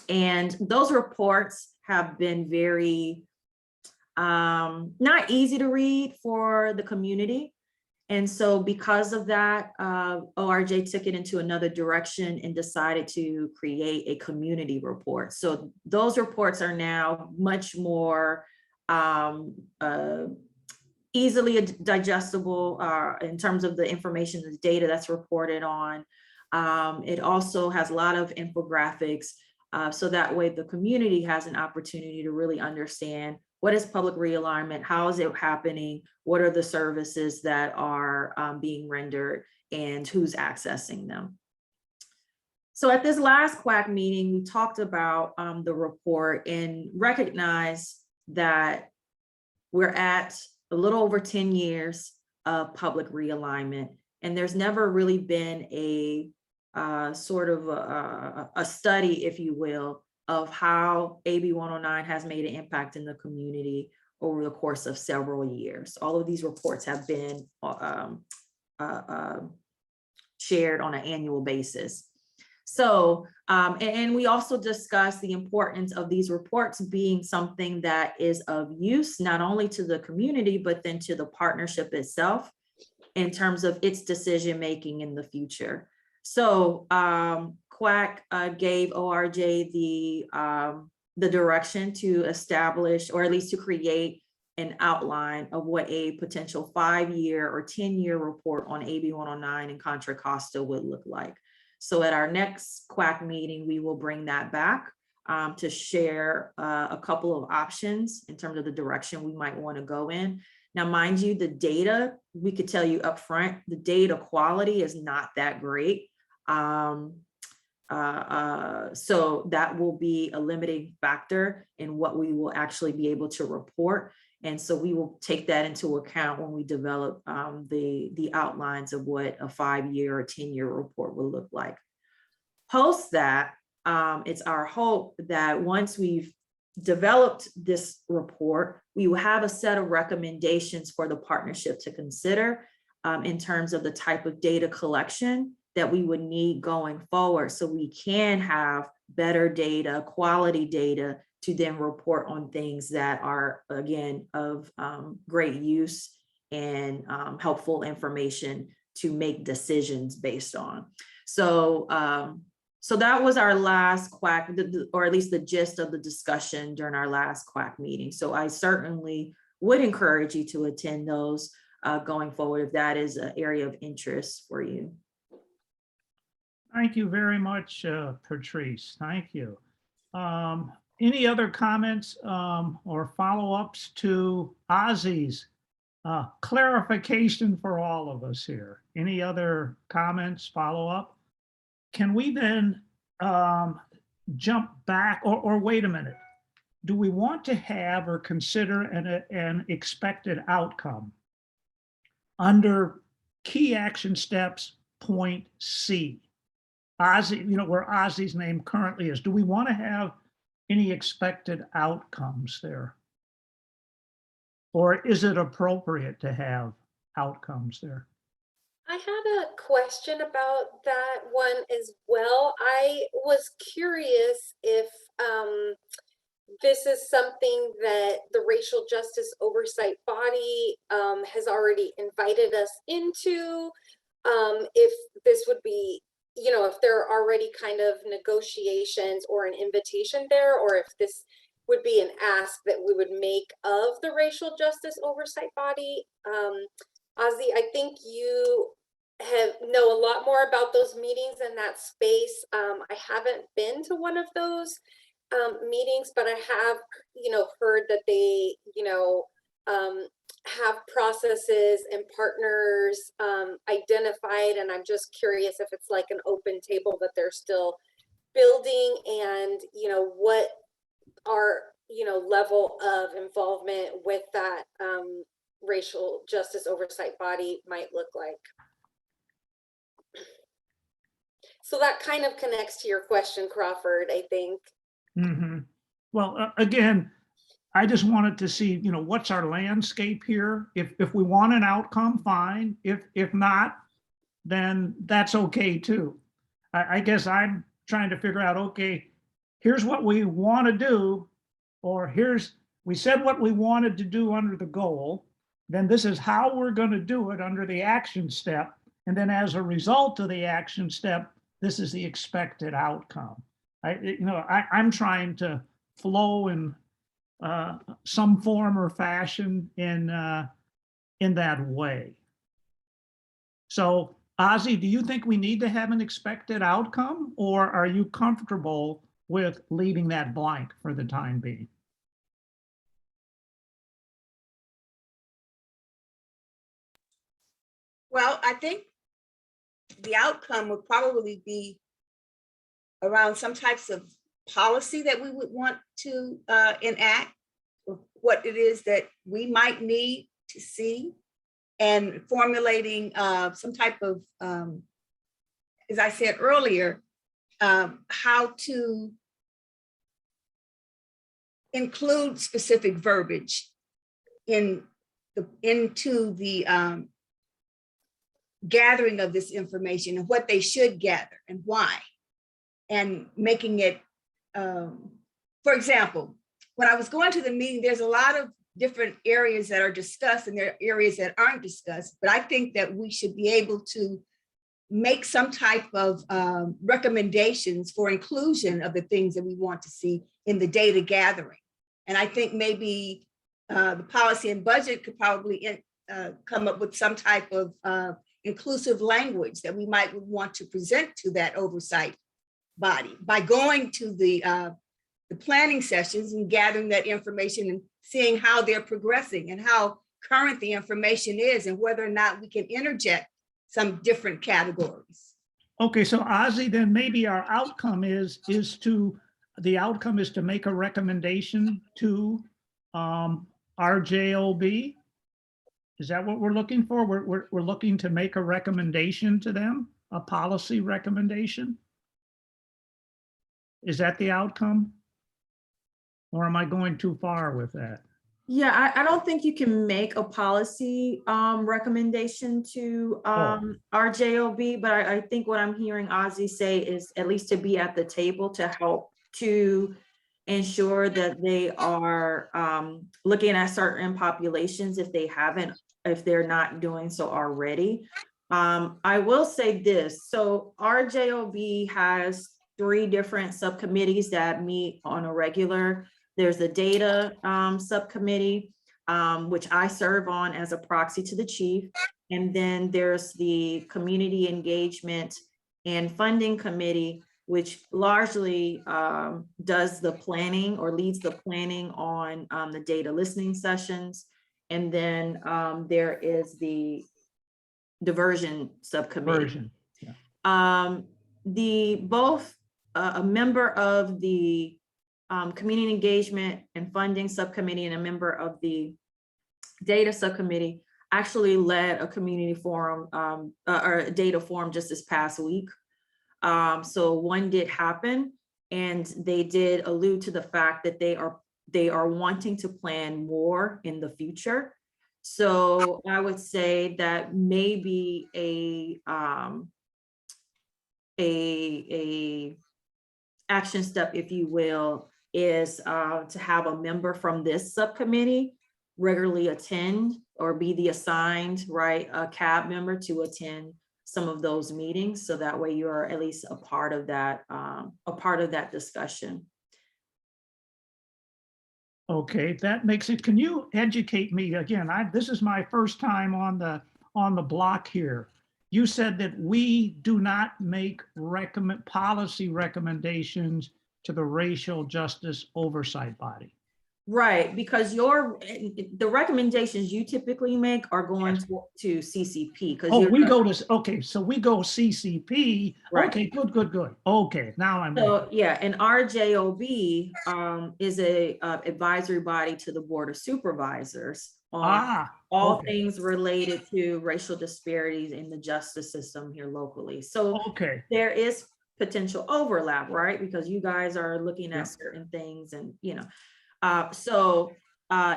And those reports have been very not easy to read for the community. And so because of that, ORJ took it into another direction and decided to create a community report. So those reports are now much more easily digestible in terms of the information, the data that's reported on. It also has a lot of infographics, so that way the community has an opportunity to really understand what is public realignment, how is it happening, what are the services that are being rendered, and who's accessing them. So at this last QUAC meeting, we talked about the report and recognized that we're at a little over 10 years of public realignment, and there's never really been a sort of a study, if you will, of how AB 109 has made an impact in the community over the course of several years. All of these reports have been shared on an annual basis. So, and we also discussed the importance of these reports being something that is of use, not only to the community, but then to the partnership itself in terms of its decision-making in the future. So QUAC gave ORJ the direction to establish, or at least to create an outline of what a potential 5-year or 10-year report on AB 109 and Contra Costa would look like. So at our next QUAC meeting, we will bring that back to share a couple of options in terms of the direction we might want to go in. Now, mind you, the data, we could tell you up front, the data quality is not that great. So that will be a limiting factor in what we will actually be able to report. And so we will take that into account when we develop the outlines of what a 5-year or 10-year report will look like. Post that, it's our hope that once we've developed this report, we will have a set of recommendations for the partnership to consider in terms of the type of data collection that we would need going forward, so we can have better data, quality data, to then report on things that are, again, of great use and helpful information to make decisions based on. So, so that was our last quack, or at least the gist of the discussion during our last quack meeting. So I certainly would encourage you to attend those going forward if that is an area of interest for you. Thank you very much, Patrice. Thank you. Any other comments or follow-ups to Ozzy's clarification for all of us here? Any other comments, follow-up? Can we then jump back or wait a minute? Do we want to have or consider an expected outcome under key action steps point C? Ozzy, where Ozzy's name currently is. Do we want to have any expected outcomes there? Or is it appropriate to have outcomes there? I had a question about that one as well. I was curious if this is something that the Racial Justice Oversight Body has already invited us into, if this would be, if there are already kind of negotiations or an invitation there, or if this would be an ask that we would make of the Racial Justice Oversight Body. Ozzy, I think you know a lot more about those meetings in that space. I haven't been to one of those meetings, but I have, heard that they, have processes and partners identified, and I'm just curious if it's like an open table that they're still building, and what our level of involvement with that Racial Justice Oversight Body might look like. So that kind of connects to your question, Crawford, I think. Mm-hmm. Well, again, I just wanted to see, what's our landscape here? If we want an outcome, fine. If not, then that's okay too. I guess I'm trying to figure out, okay, here's what we want to do, or we said what we wanted to do under the goal, then this is how we're going to do it under the action step. And then as a result of the action step, this is the expected outcome. I'm trying to flow in some form or fashion in that way. So, Ozzy, do you think we need to have an expected outcome, or are you comfortable with leaving that blank for the time being? Well, I think the outcome would probably be around some types of policy that we would want to enact, what it is that we might need to see, and formulating some type of, as I said earlier, how to include specific verbiage into the gathering of this information and what they should gather and why, and making it, for example, when I was going to the meeting, there's a lot of different areas that are discussed and there are areas that aren't discussed, but I think that we should be able to make some type of recommendations for inclusion of the things that we want to see in the data gathering. And I think maybe the policy and budget could probably come up with some type of inclusive language that we might want to present to that oversight body by going to the planning sessions and gathering that information and seeing how they're progressing and how current the information is and whether or not we can interject some different categories. Okay, so Ozzy, then maybe our outcome is the outcome is to make a recommendation to RJOB? Is that what we're looking for? We're looking to make a recommendation to them, a policy recommendation? Is that the outcome? Or am I going too far with that? Yeah, I don't think you can make a policy recommendation to RJOB, but I think what I'm hearing Ozzy say is at least to be at the table to help to ensure that they are looking at certain populations if they're not doing so already. I will say this, so RJOB has 3 different subcommittees that meet on a regular. There's the data subcommittee, which I serve on as a proxy to the chief. And then there's the community engagement and funding committee, which largely does the planning or leads the planning on the data listening sessions. And then there is the diversion subcommittee. Both a member of the community engagement and funding subcommittee and a member of the data subcommittee actually led a community forum or a data forum just this past week. So one did happen, and they did allude to the fact that they are wanting to plan more in the future. So I would say that maybe a action step, if you will, is to have a member from this subcommittee regularly attend or be the assigned, right, a CAB member to attend some of those meetings. So that way you are at least a part of that discussion. Okay, that makes it, can you educate me again? This is my first time on the block here. You said that we do not make policy recommendations to the Racial Justice Oversight Body. Right, because the recommendations you typically make are going to CCP. Oh, we go to, okay, so we go CCP. Right. Okay, good. Okay, now I'm. So yeah, and RJOB is a advisory body to the Board of Supervisors on all things related to racial disparities in the justice system here locally. So there is potential overlap, right? Because you guys are looking at certain things, and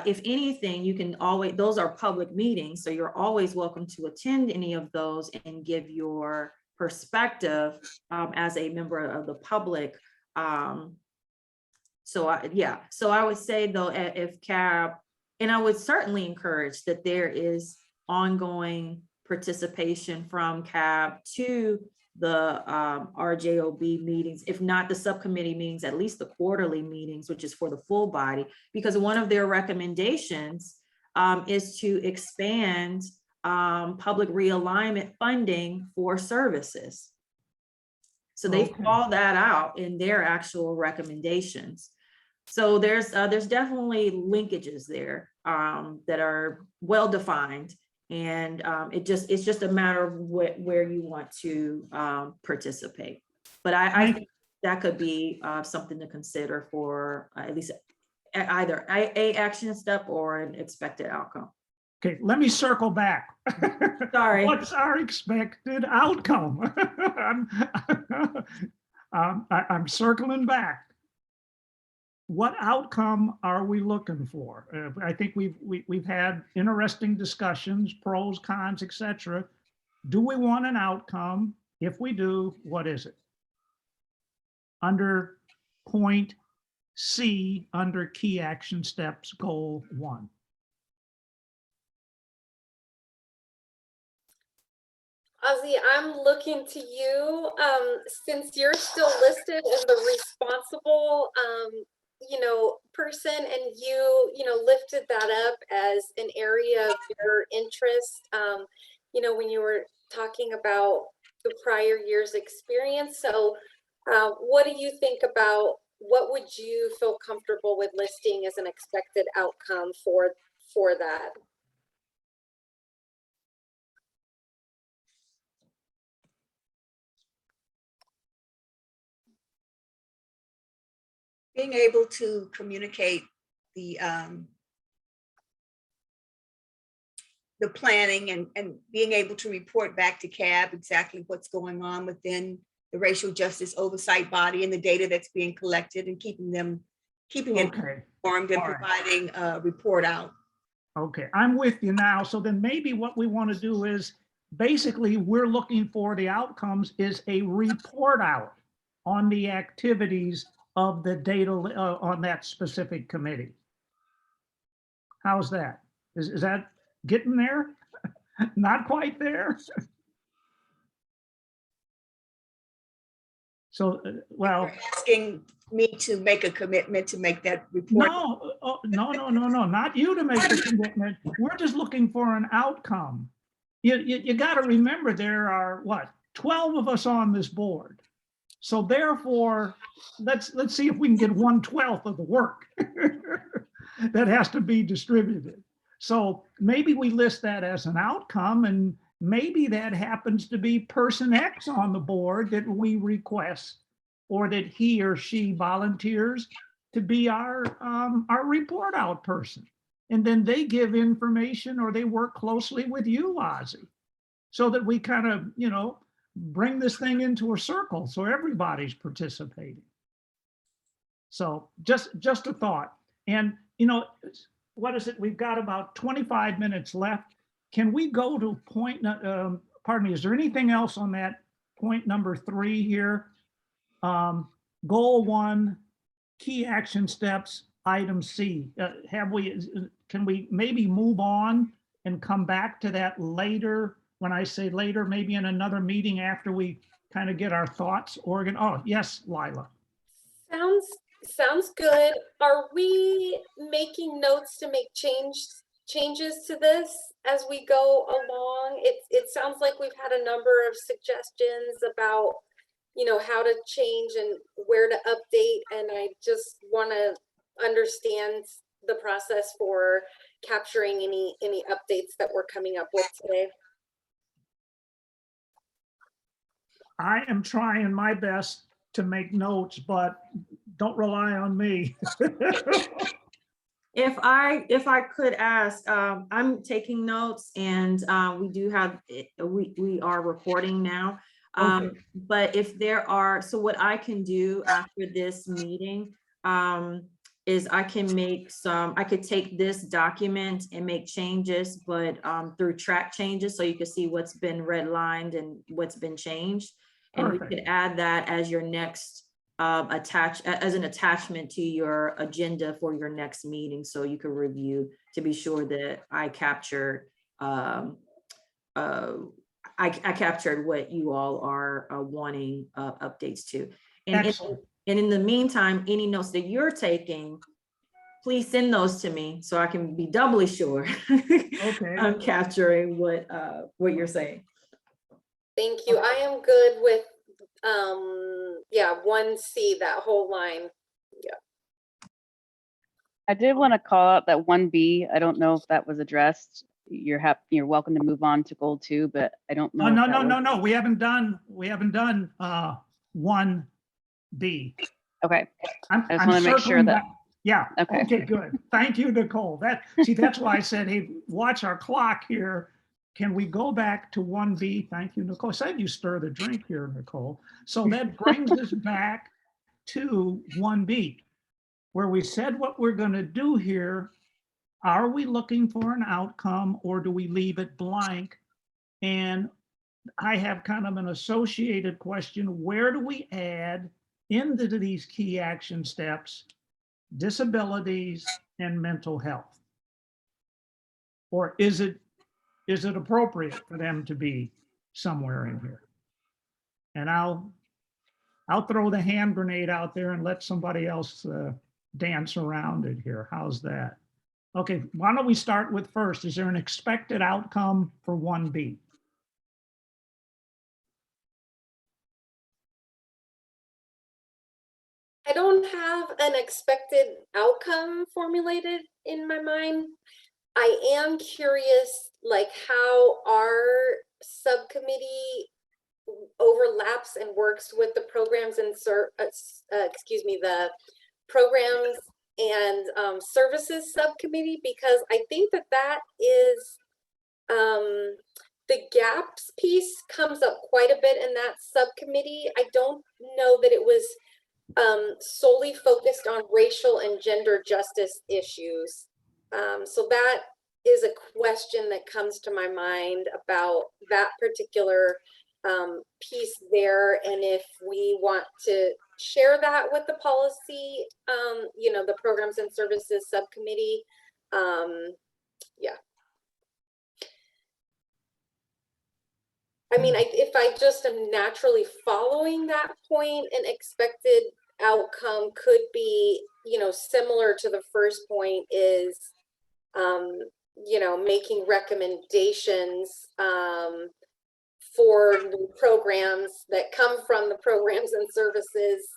if anything, you can always, those are public meetings, so you're always welcome to attend any of those and give your perspective as a member of the public. So I would say though, if CAB, and I would certainly encourage that there is ongoing participation from CAB to the RJOB meetings, if not the subcommittee meetings, at least the quarterly meetings, which is for the full body, because one of their recommendations is to expand public realignment funding for services. So they call that out in their actual recommendations. So there's definitely linkages there that are well defined, and it's just a matter of where you want to participate. But I think that could be something to consider for at least either a action step or an expected outcome. Okay, let me circle back. Sorry. What's our expected outcome? I'm circling back. What outcome are we looking for? I think we've had interesting discussions, pros, cons, etc. Do we want an outcome? If we do, what is it? Under point C, under key action steps, goal 1. Ozzy, I'm looking to you, since you're still listed as the responsible, person, and you lifted that up as an area of your interest, when you were talking about the prior year's experience. So what do you think about, what would you feel comfortable with listing as an expected outcome for that? being able to communicate the planning and being able to report back to CAB exactly what's going on within the racial justice oversight body and the data that's being collected and keeping it Okay, informed and all right. providing a report out. okay, I'm with you now. So then maybe what we want to do is, basically, we're looking for the outcomes is a report out on the activities of the data on that specific committee. How's that? Is that getting there? Not quite there? So, well, You're asking me to make a commitment to make that report. no, no, not you to make the commitment. We're just looking for an outcome. You got to remember there are what, 12 of us on this board. So therefore, let's see if we can get 1/12 of the work that has to be distributed. So maybe we list that as an outcome, and maybe that happens to be person X on the board that we request, or that he or she volunteers to be our report out person. And then they give information or they work closely with you, Ozzy, so that we kind of, bring this thing into a circle so everybody's participating. So just a thought. And, what is it? We've got about 25 minutes left. Can we go to point, pardon me, is there anything else on that point number 3 here? Goal 1, key action steps, item C. Can we maybe move on and come back to that later? When I say later, maybe in another meeting after we kind of get our thoughts organized. Oh, yes, Lila. Sounds good. Are we making notes to make changes to this as we go along? It sounds like we've had a number of suggestions about, how to change and where to update. And I just want to understand the process for capturing any updates that we're coming up with today. I am trying my best to make notes, but don't rely on me. If I could ask, I'm taking notes, and we do have, we are recording now. Okay. But if there are, so what I can do after this meeting is I could take this document and make changes, but through track changes, so you can see what's been redlined and what's been changed. And we Perfect. could add that as your next as an attachment to your agenda for your next meeting, so you can review to be sure that I captured I captured what you all are wanting updates to. And in the meantime, any notes that you're taking, please send those to me so I can be doubly sure Okay. I'm capturing what you're saying. Thank you. I am good with 1C, that whole line. I did want to call out that 1B. I don't know if that was addressed. You're welcome to move on to goal 2, but I don't know. No. We haven't done 1B. Okay. I just want to make sure that. Yeah. Okay. Okay, good. Thank you, Nicole. That's why I said, hey, watch our clock here. Can we go back to 1B? Thank you, Nicole. I said you stir the drink here, Nicole. So that brings us back to 1B, where we said what we're going to do here. Are we looking for an outcome, or do we leave it blank? And I have kind of an associated question. Where do we add into these key action steps disabilities and mental health? Or is it appropriate for them to be somewhere in here? And I'll throw the hand grenade out there and let somebody else dance around it here. How's that? Okay, why don't we start with first? Is there an expected outcome for 1B? I don't have an expected outcome formulated in my mind. I am curious, like, how our subcommittee overlaps and works with the programs and the Programs and Services Subcommittee, because I think that that is, the gaps piece comes up quite a bit in that subcommittee. I don't know that it was solely focused on racial and gender justice issues. So that is a question that comes to my mind about that particular piece there, and if we want to share that with the policy, the Programs and Services Subcommittee. Yeah. I mean, if I just am naturally following that point, an expected outcome could be, similar to the first point is, making recommendations for new programs that come from the Programs and Services,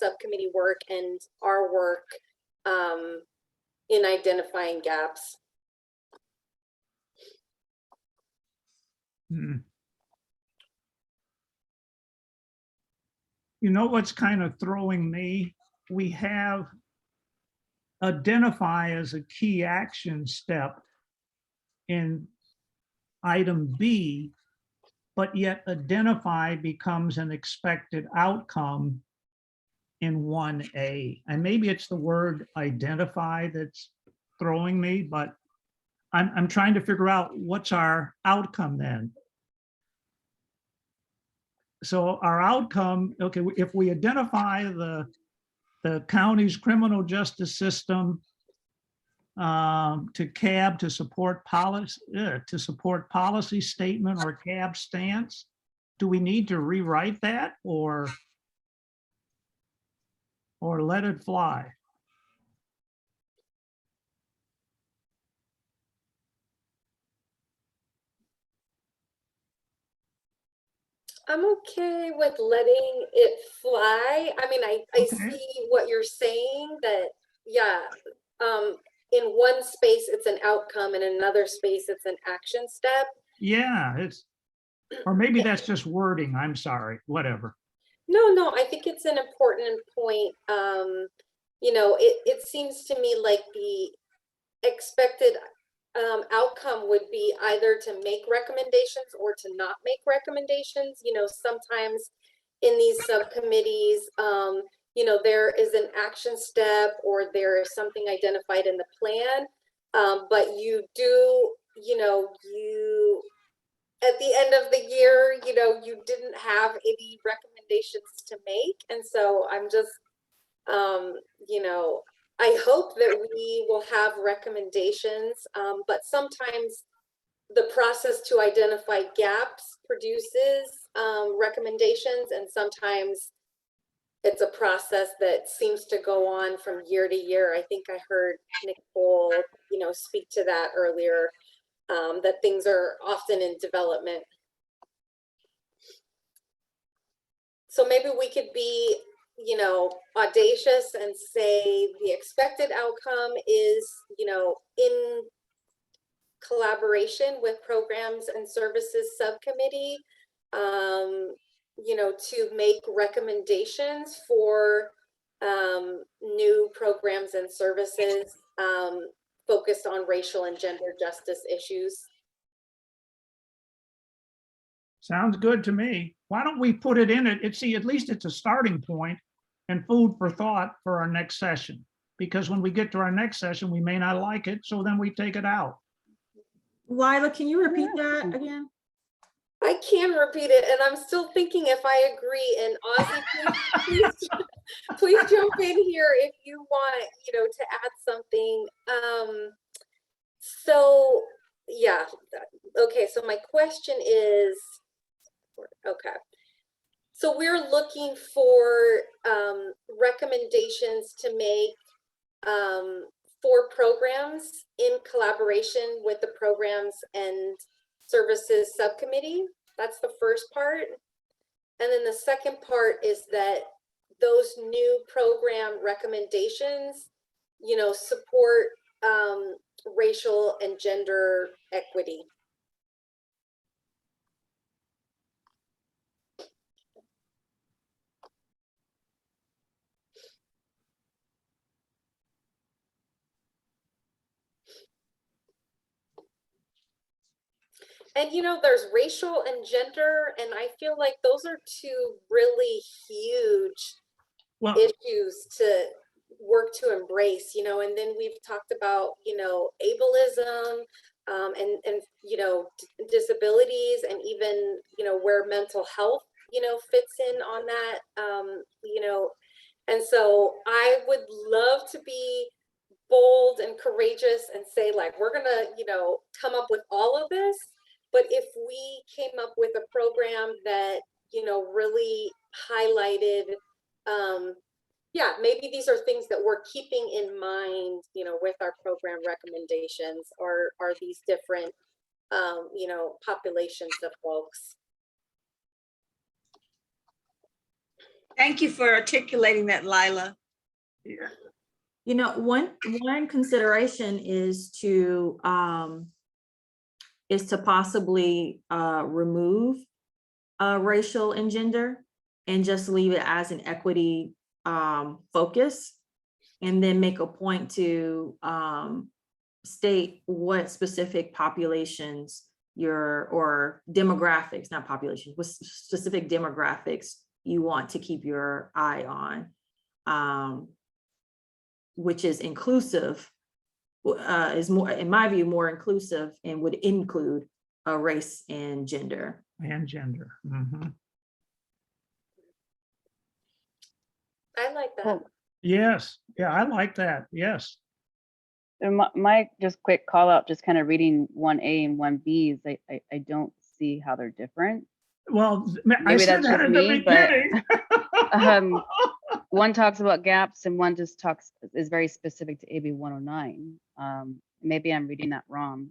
subcommittee work and our work in identifying gaps. You know what's kind of throwing me? We have identify as a key action step in item B, but yet identify becomes an expected outcome in 1A. And maybe it's the word identify that's throwing me, but I'm trying to figure out what's our outcome then. So our outcome, okay, if we identify the county's criminal justice system to CAB to support policy statement or CAB stance, do we need to rewrite that or let it fly? I'm okay with letting it fly. I mean, I Okay. see what you're saying, that, yeah, in one space it's an outcome, in another space it's an action step. Yeah, or maybe that's just wording. I'm sorry, whatever. No, I think it's an important point. It seems to me like the expected outcome would be either to make recommendations or to not make recommendations. Sometimes in these subcommittees, there is an action step or there is something identified in the plan, but you do, you at the end of the year, you didn't have any recommendations to make. And so I'm just, I hope that we will have recommendations, but sometimes the process to identify gaps produces recommendations, and sometimes it's a process that seems to go on from year to year. I think I heard Nicole, speak to that earlier, that things are often in development. So maybe we could be, audacious and say the expected outcome is, in collaboration with Programs and Services Subcommittee, to make recommendations for new programs and services focused on racial and gender justice issues. Sounds good to me. Why don't we put it in it? See, at least it's a starting point and food for thought for our next session. Because when we get to our next session, we may not like it, so then we take it out. Lila, can you repeat that again? I can repeat it, and I'm still thinking if I agree. And Ozzy, please jump in here if you want, to add something. So yeah, okay. So my question is, okay. So we're looking for recommendations to make for programs in collaboration with the Programs and Services Subcommittee. That's the first part. And then the second part is that those new program recommendations, support racial and gender equity. And there's racial and gender, and I feel like those are two really huge Well, issues to work to embrace, and then we've talked about, ableism, and disabilities, and even, where mental health, fits in on that, and so I would love to be bold and courageous and say, like, we're gonna, come up with all of this. But if we came up with a program that, really highlighted, yeah, maybe these are things that we're keeping in mind, with our program recommendations, or are these different, populations of folks. Thank you for articulating that, Lila. yeah, You know, one consideration is to possibly remove racial and gender and just leave it as an equity focus, and then make a point to state what specific populations or demographics, not populations, what specific demographics you want to keep your eye on, which is inclusive, is more, in my view, more inclusive and would include race and gender. and gender. Mhm. I like that. Well, Yes, yeah, I like that. Yes. and my just quick call out, just kind of reading 1A and 1B is I don't see how they're different. Well, I Maybe said that's that just in the me, but, beginning. One talks about gaps and one just is very specific to AB 109. Maybe I'm reading that wrong.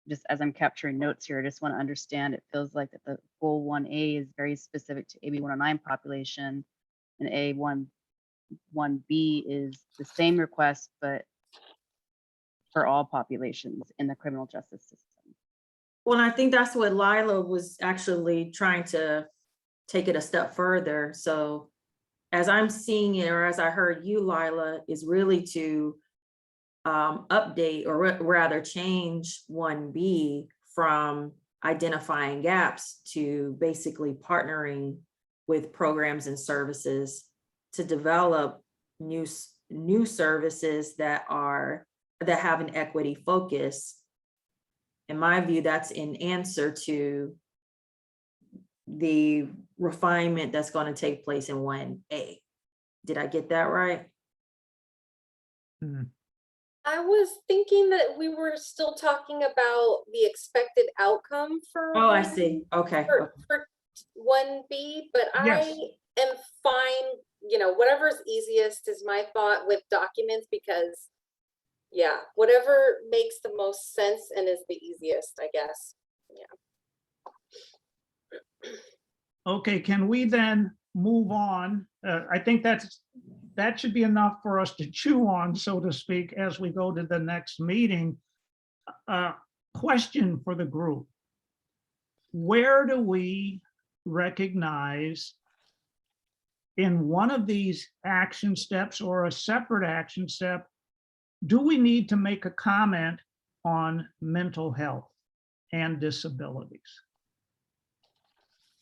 Just as I'm capturing notes here, I just want to understand, it feels like that the goal 1A is very specific to AB 109 population, and A1B is the same request, but for all populations in the criminal justice system. Well, and I think that's what Lila was actually trying to take it a step further. So as I'm seeing it, or as I heard you, Lila, is really to update, or rather change 1B from identifying gaps to basically partnering with programs and services to develop new services that have an equity focus. In my view, that's in answer to the refinement that's going to take place in 1A. Did I get that right? I was thinking that we were still talking about the expected outcome for. Oh, I see. Okay. For 1B, but Yes. I am fine, whatever's easiest is my thought with documents, because yeah, whatever makes the most sense and is the easiest, I guess. Yeah. Okay, can we then move on? I think that should be enough for us to chew on, so to speak, as we go to the next meeting. Question for the group. Where do we recognize in one of these action steps or a separate action step, do we need to make a comment on mental health and disabilities?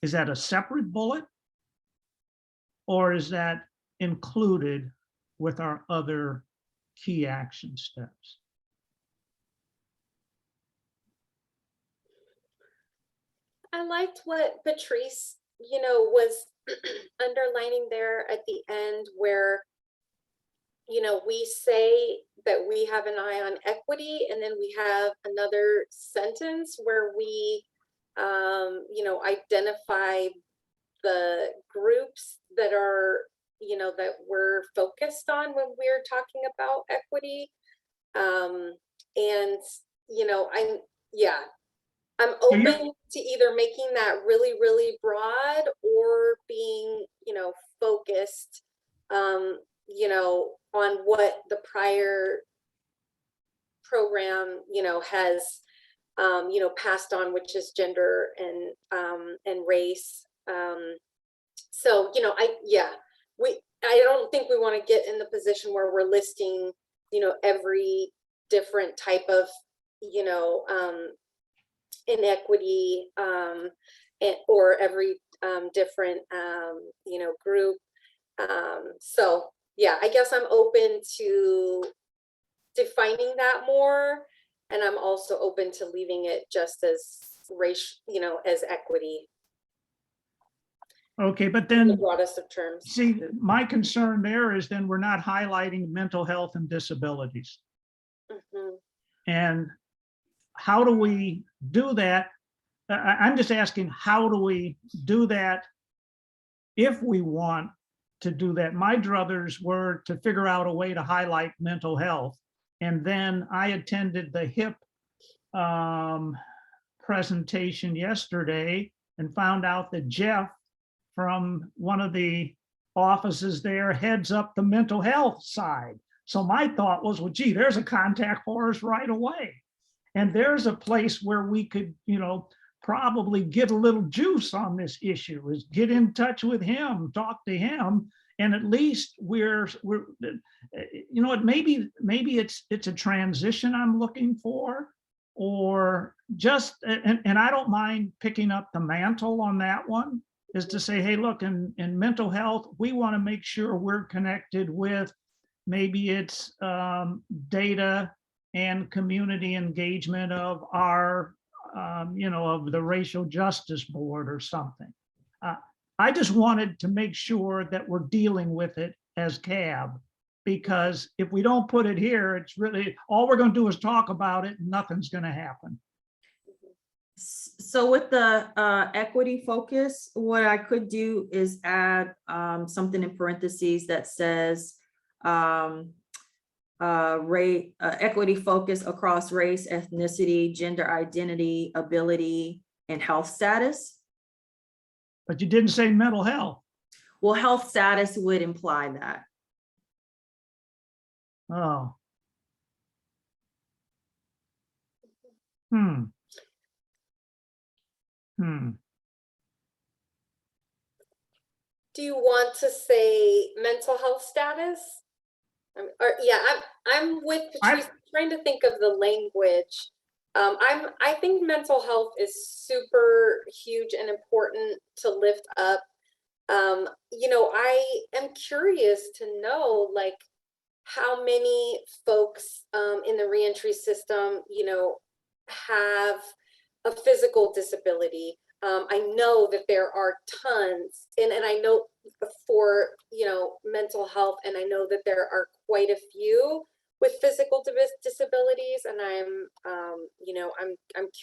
Is that a separate bullet? Or is that included with our other key action steps? I liked what Patrice, was underlining there at the end, where, we say that we have an eye on equity, and then we have another sentence where we, identify the groups that are, that we're focused on when we're talking about equity. And, I'm open to either making that really, really broad, or being, focused, on what the prior program, has, passed on, which is gender and race. So, I don't think we want to get in the position where we're listing, every different type of, inequity, or every different, group. So yeah, I guess I'm open to defining that more. And I'm also open to leaving it just as race, as equity Okay, but in the then, broadest of terms. see, my concern there is then we're not highlighting mental health and disabilities. Mhm. And how do we do that? I'm just asking, how do we do that if we want to do that? My druthers were to figure out a way to highlight mental health. And then I attended the HIP presentation yesterday and found out that Jeff from one of the offices there heads up the mental health side. So my thought was, well, gee, there's a contact for us right away. And there's a place where we could, probably get a little juice on this issue, is get in touch with him, talk to him. And at least we're maybe it's a transition I'm looking for, or just, and I don't mind picking up the mantle on that one, is to say, hey, look, in mental health, we want to make sure we're connected with, maybe it's data and community engagement of our, of the Racial Justice Board or something. I just wanted to make sure that we're dealing with it as CAB, because if we don't put it here, it's really, all we're going to do is talk about it and nothing's going to happen. So with the equity focus, what I could do is add something in parentheses that says equity focus across race, ethnicity, gender identity, ability, and health status. But you didn't say mental health. Well, health status would imply that. Oh. Hmm. Do you want to say mental health status? I'm with Patrice, trying to think of the language. I think mental health is super huge and important to lift up. I am curious to know, like, how many folks in the reentry system, have a physical disability. I know that there are tons, and I know for, mental health, and I know that there are quite a few with physical disabilities, and I'm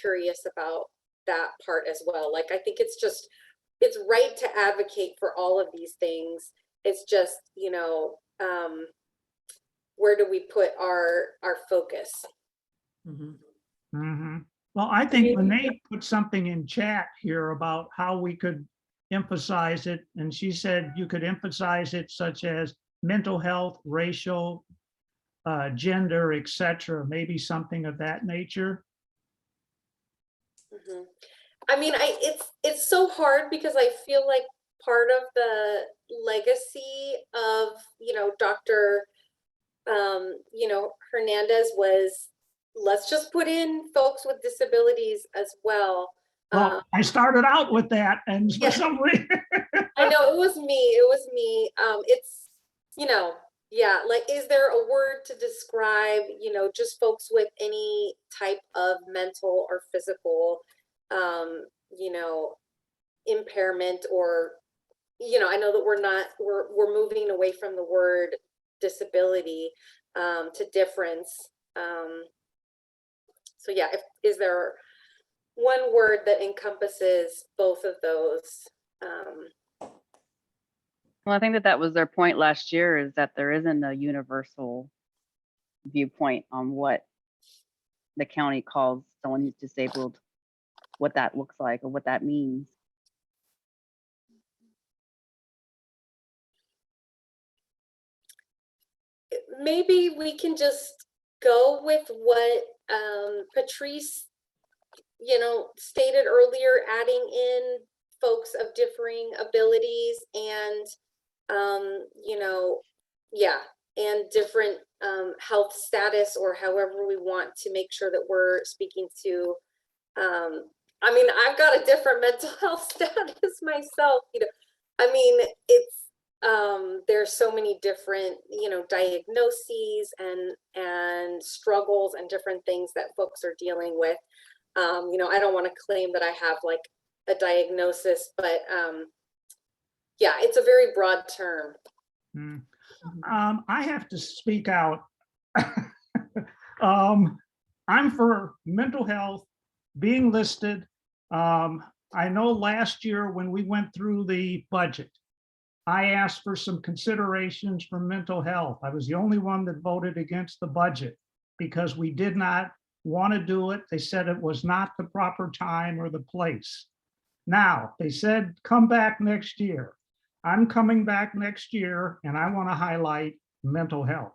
curious about that part as well. Like, I think it's right to advocate for all of these things. It's just, where do we put our focus? Mm-hmm. Mm-hmm. Well, I think Renee put something in chat here about how we could emphasize it. And she said you could emphasize it such as mental health, racial, gender, etc. Maybe something of that nature. Mm-hmm. I mean, it's so hard because I feel like part of the legacy of, Dr. Hernandez was, let's just put in folks with disabilities as well. Well, I started out with that, and for some reason. I know it was me. It's, like, is there a word to describe, just folks with any type of mental or physical, impairment, or, I know that we're moving away from the word disability to difference. So yeah, is there one word that encompasses both of those? Well, I think that was their point last year, is that there isn't a universal viewpoint on what the county calls someone who's disabled, what that looks like or what that means. Maybe we can just go with what Patrice, stated earlier, adding in folks of differing abilities and, and different health status, or however we want to make sure that we're speaking to I mean, I've got a different mental health status myself, I mean, it's, there's so many different, diagnoses and struggles and different things that folks are dealing with. I don't want to claim that I have like a diagnosis, but yeah, it's a very broad term. I have to speak out. I'm for mental health being listed. I know last year when we went through the budget, I asked for some considerations for mental health. I was the only one that voted against the budget because we did not want to do it. They said it was not the proper time or the place. Now, they said, come back next year. I'm coming back next year and I want to highlight mental health.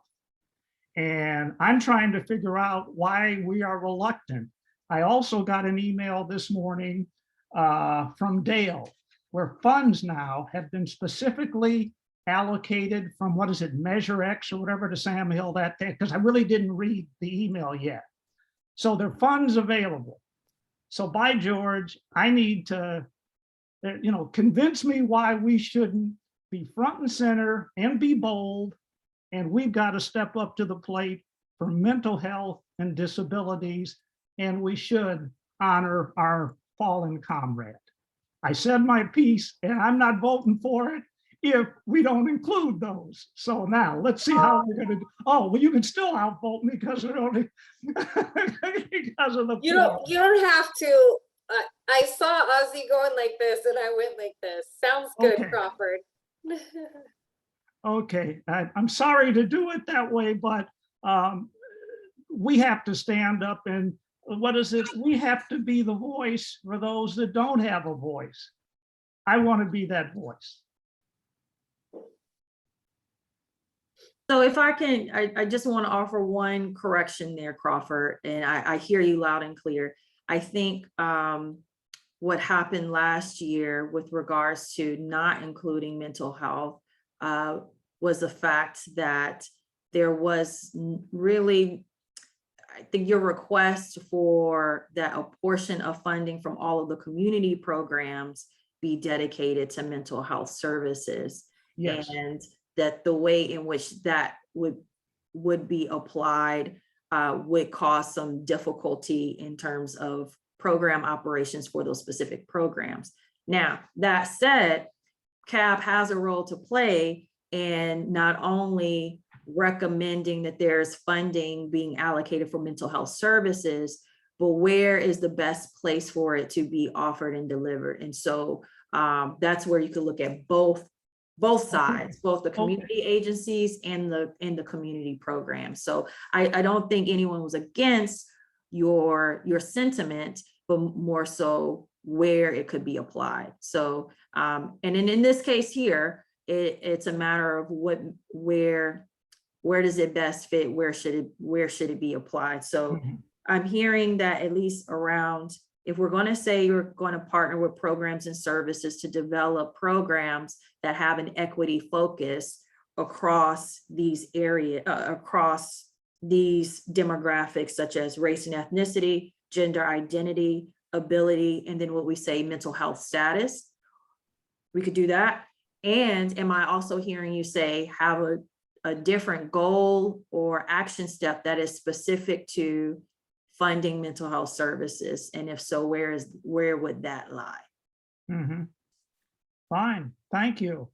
And I'm trying to figure out why we are reluctant. I also got an email this morning from Dale, where funds now have been specifically allocated from, what is it, Measure X or whatever, to Sam Hill that day, because I really didn't read the email yet. So there are funds available. So by George, I need to, convince me why we shouldn't be front and center and be bold. And we've got to step up to the plate for mental health and disabilities. And we should honor our fallen comrade. I said my piece and I'm not voting for it if we don't include those. So now let's see how we're going to do. Oh, well, you can still outvote me because it only because of the You don't have to. I saw Ozzy going like this and I went like this. Sounds good, Okay. Crawford. Okay, I'm sorry to do it that way, but we have to stand up and what is it? We have to be the voice for those that don't have a voice. I want to be that voice. So if I can, I just want to offer one correction there, Crawford, and I hear you loud and clear. I think what happened last year with regards to not including mental health was the fact that there was really, I think your request for that a portion of funding from all of the community programs be dedicated to mental health services. Yes. And that the way in which that would be applied would cause some difficulty in terms of program operations for those specific programs. Now, that said, CAB has a role to play in not only recommending that there's funding being allocated for mental health services, but where is the best place for it to be offered and delivered? And so that's where you could look at both sides, both the community agencies and the community programs. So I don't think anyone was against your sentiment, but more so where it could be applied. So and in this case here, it's a matter of where does it best fit? Where should it be applied? So I'm hearing that at least around, if we're going to say you're going to partner with programs and services to develop programs that have an equity focus across these areas, across these demographics, such as race and ethnicity, gender identity, ability, and then what we say mental health status, we could do that. And am I also hearing you say have a different goal or action step that is specific to funding mental health services? And if so, where would that lie? Fine, thank you.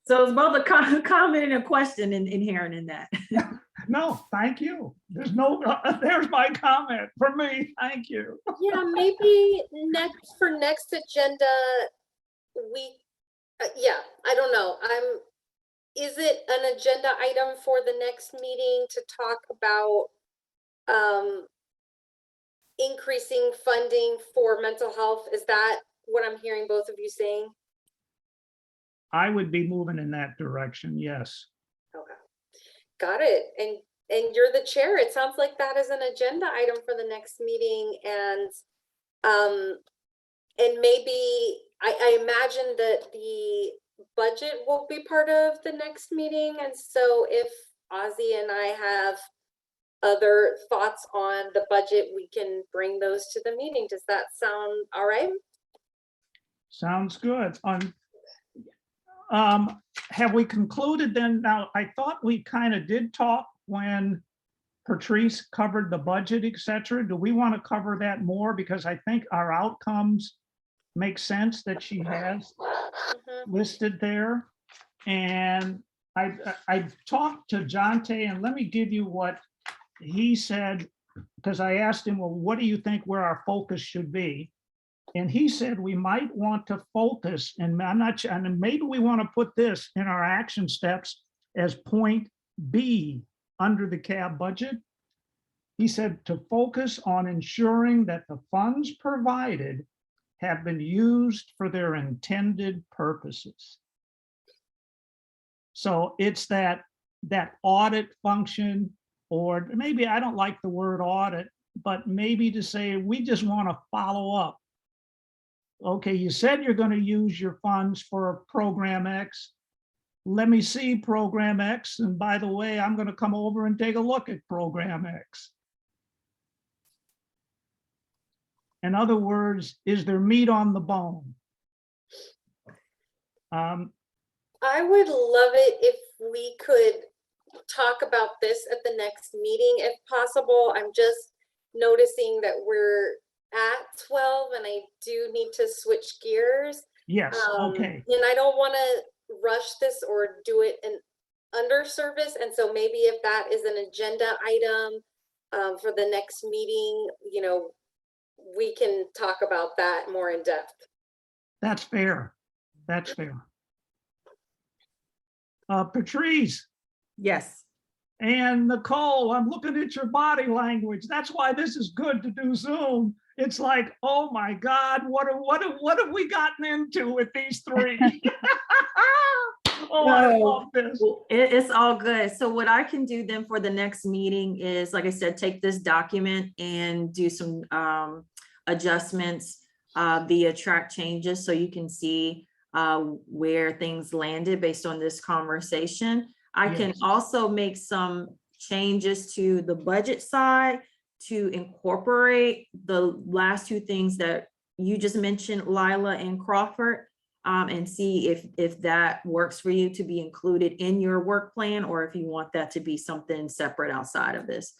So it's both a comment and a question inherent in that. No, thank you. There's my comment for me. Thank you. Yeah, maybe for next agenda, yeah, I don't know. Is it an agenda item for the next meeting to talk about increasing funding for mental health? Is that what I'm hearing both of you saying? I would be moving in that direction, yes. Okay. Got it. And you're the chair. It sounds like that is an agenda item for the next meeting. And maybe I imagine that the budget will be part of the next meeting. And so if Ozzy and I have other thoughts on the budget, we can bring those to the meeting. Does that sound all right? Sounds good. Have we concluded then? Now, I thought we kind of did talk when Patrice covered the budget, et cetera. Do we want to cover that more? Because I think our outcomes make sense that she has listed there. And I've talked to Jonte, and let me give you what he said, because I asked him, well, what do you think where our focus should be? And he said we might want to focus, and I'm not sure, and maybe we want to put this in our action steps as point B under the CAB budget. He said to focus on ensuring that the funds provided have been used for their intended purposes. So it's that audit function, or maybe I don't like the word audit, but maybe to say we just want to follow up. Okay, you said you're going to use your funds for program X. Let me see program X. And by the way, I'm going to come over and take a look at program X. In other words, is there meat on the bone? I would love it if we could talk about this at the next meeting, if possible. I'm just noticing that we're at 12 and I do need to switch gears. Yes, okay. And I don't want to rush this or do it in under service. And so maybe if that is an agenda item for the next meeting, you know, we can talk about that more in depth. That's fair. That's fair. Patrice Yes. and Nicole, I'm looking at your body language. That's why this is good to do Zoom. It's like, oh my God, what have we gotten into with these three? Oh, I love this. It's all good. So what I can do then for the next meeting is, like I said, take this document and do some adjustments via track changes so you can see where things landed based on this conversation. I can Yes. also make some changes to the budget side to incorporate the last two things that you just mentioned, Lila and Crawford, and see if that works for you to be included in your work plan, or if you want that to be something separate outside of this.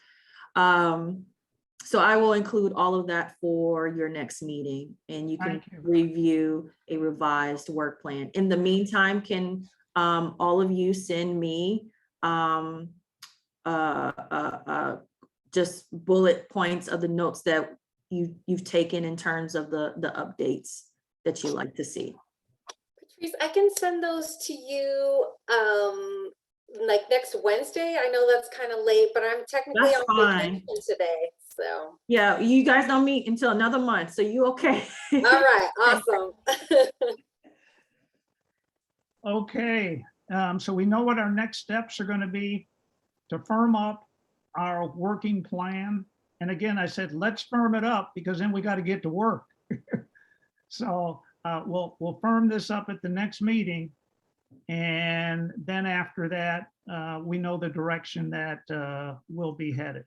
So I will include all of that for your next meeting, and you can review a revised work plan. In the meantime, can all of you send me just bullet points of the notes that you've taken in terms of the updates that you like to see? Patrice, I can send those to you like next Wednesday. I know that's kind of late, but I'm technically That's on fine. vacation today. So Yeah, you guys don't meet until another month, so you okay? all right, awesome. Okay, so we know what our next steps are going to be to firm up our working plan. And again, I said, let's firm it up because then we got to get to work. So we'll firm this up at the next meeting. And then after that, we know the direction that we'll be headed.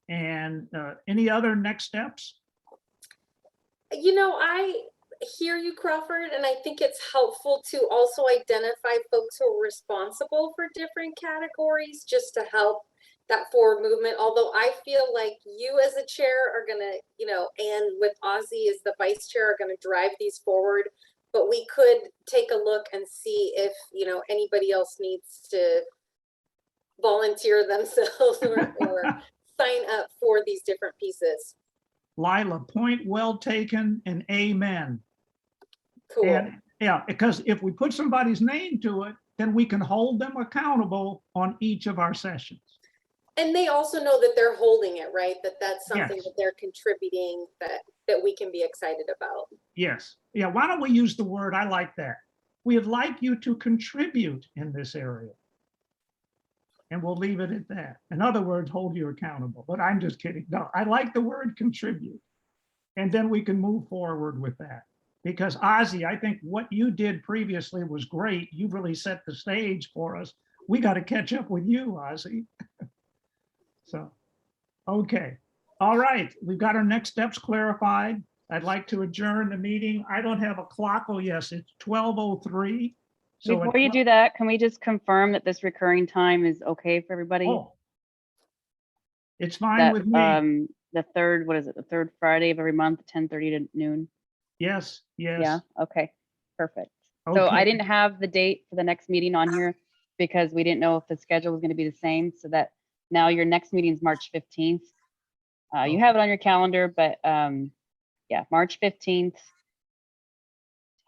And any other next steps? You know, I hear you, Crawford, and I think it's helpful to also identify folks who are responsible for different categories just to help that forward movement. Although I feel like you as a chair are gonna, you know, and with Ozzy as the vice chair are gonna drive these forward. But we could take a look and see if, you know, anybody else needs to volunteer themselves or sign up for these different pieces. Lila, point well taken and amen. Cool. And yeah, because if we put somebody's name to it, then we can hold them accountable on each of our sessions. And they also know that they're holding it, right? That's something Yes. that they're contributing that we can be excited about. Yes. Yeah. Why don't we use the word? I like that. We'd like you to contribute in this area. And we'll leave it at that. In other words, hold you accountable. But I'm just kidding. No, I like the word contribute. And then we can move forward with that. Because Ozzy, I think what you did previously was great. You really set the stage for us. We got to catch up with you, Ozzy. So, Okay, all right, we've got our next steps clarified. I'd like to adjourn the meeting. I don't have a clock. Oh, yes, it's 12:03. So Before you do that, can we just confirm that this recurring time is okay for everybody? Oh, it's fine That, with me. the third, what is it, the third Friday of every month, 10:30 to noon? Yes, Yeah, yes. okay, perfect. So I Okay. didn't have the date for the next meeting on here because we didn't know if the schedule was gonna be the same, so that now your next meeting is March 15th. You have it on your calendar, but, yeah, March 15th,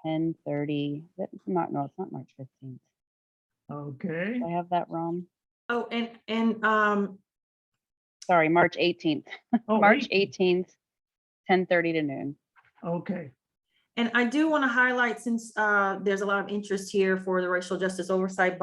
10:30. No, it's not March 15th. Okay, Do I have that wrong? Oh, and Sorry, March 18th. Oh, March 18th. 18th, 10:30 to noon. okay, And I do want to highlight, since there's a lot of interest here for the racial justice oversight,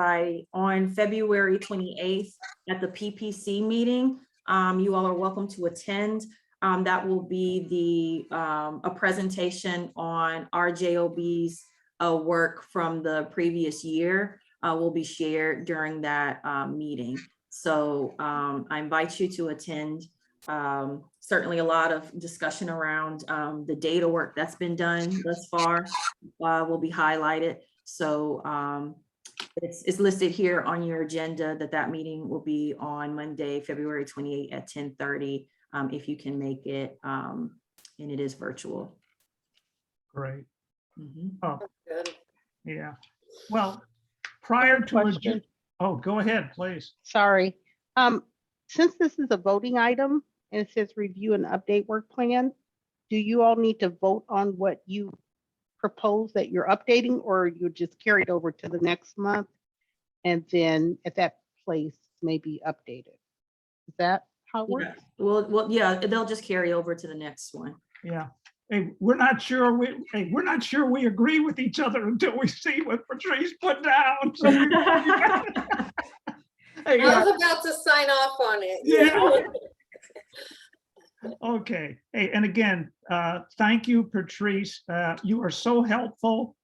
on February 28th at the PPC meeting, you all are welcome to attend. That will be a presentation on RJOB's work from the previous year will be shared during that meeting. So I invite you to attend. Certainly a lot of discussion around the data work that's been done thus far will be highlighted. So it's listed here on your agenda that meeting will be on Monday, February 28th at 10:30, if you can make it, and it is virtual. great. Mhm. Oh, Good. yeah. Well, prior to, Question. oh, go ahead, please. Sorry. Since this is a voting item and it says review and update work plan, do you all need to vote on what you propose that you're updating, or you just carry it over to the next month and then at that place maybe updated? Is that how it Yeah. works? Well, yeah, they'll just carry over to the next one. Yeah. Hey, we're not sure we agree with each other until we see what Patrice put down. So we, hey, I was about to sign off on it. Yeah. Okay. Hey, and again, thank you, Patrice. You are so helpful.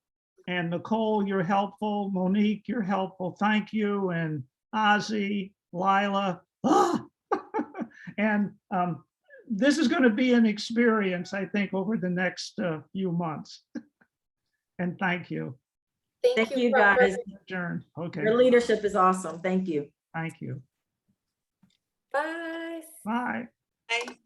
And Nicole, you're helpful. Monique, you're helpful. Thank you. And Ozzy, Lila. And this is going to be an experience, I think, over the next few months. And thank you. Thank you, Robert. guys. Adjourned. Okay. Your leadership is awesome. Thank you. Thank you. Bye. Bye. Bye.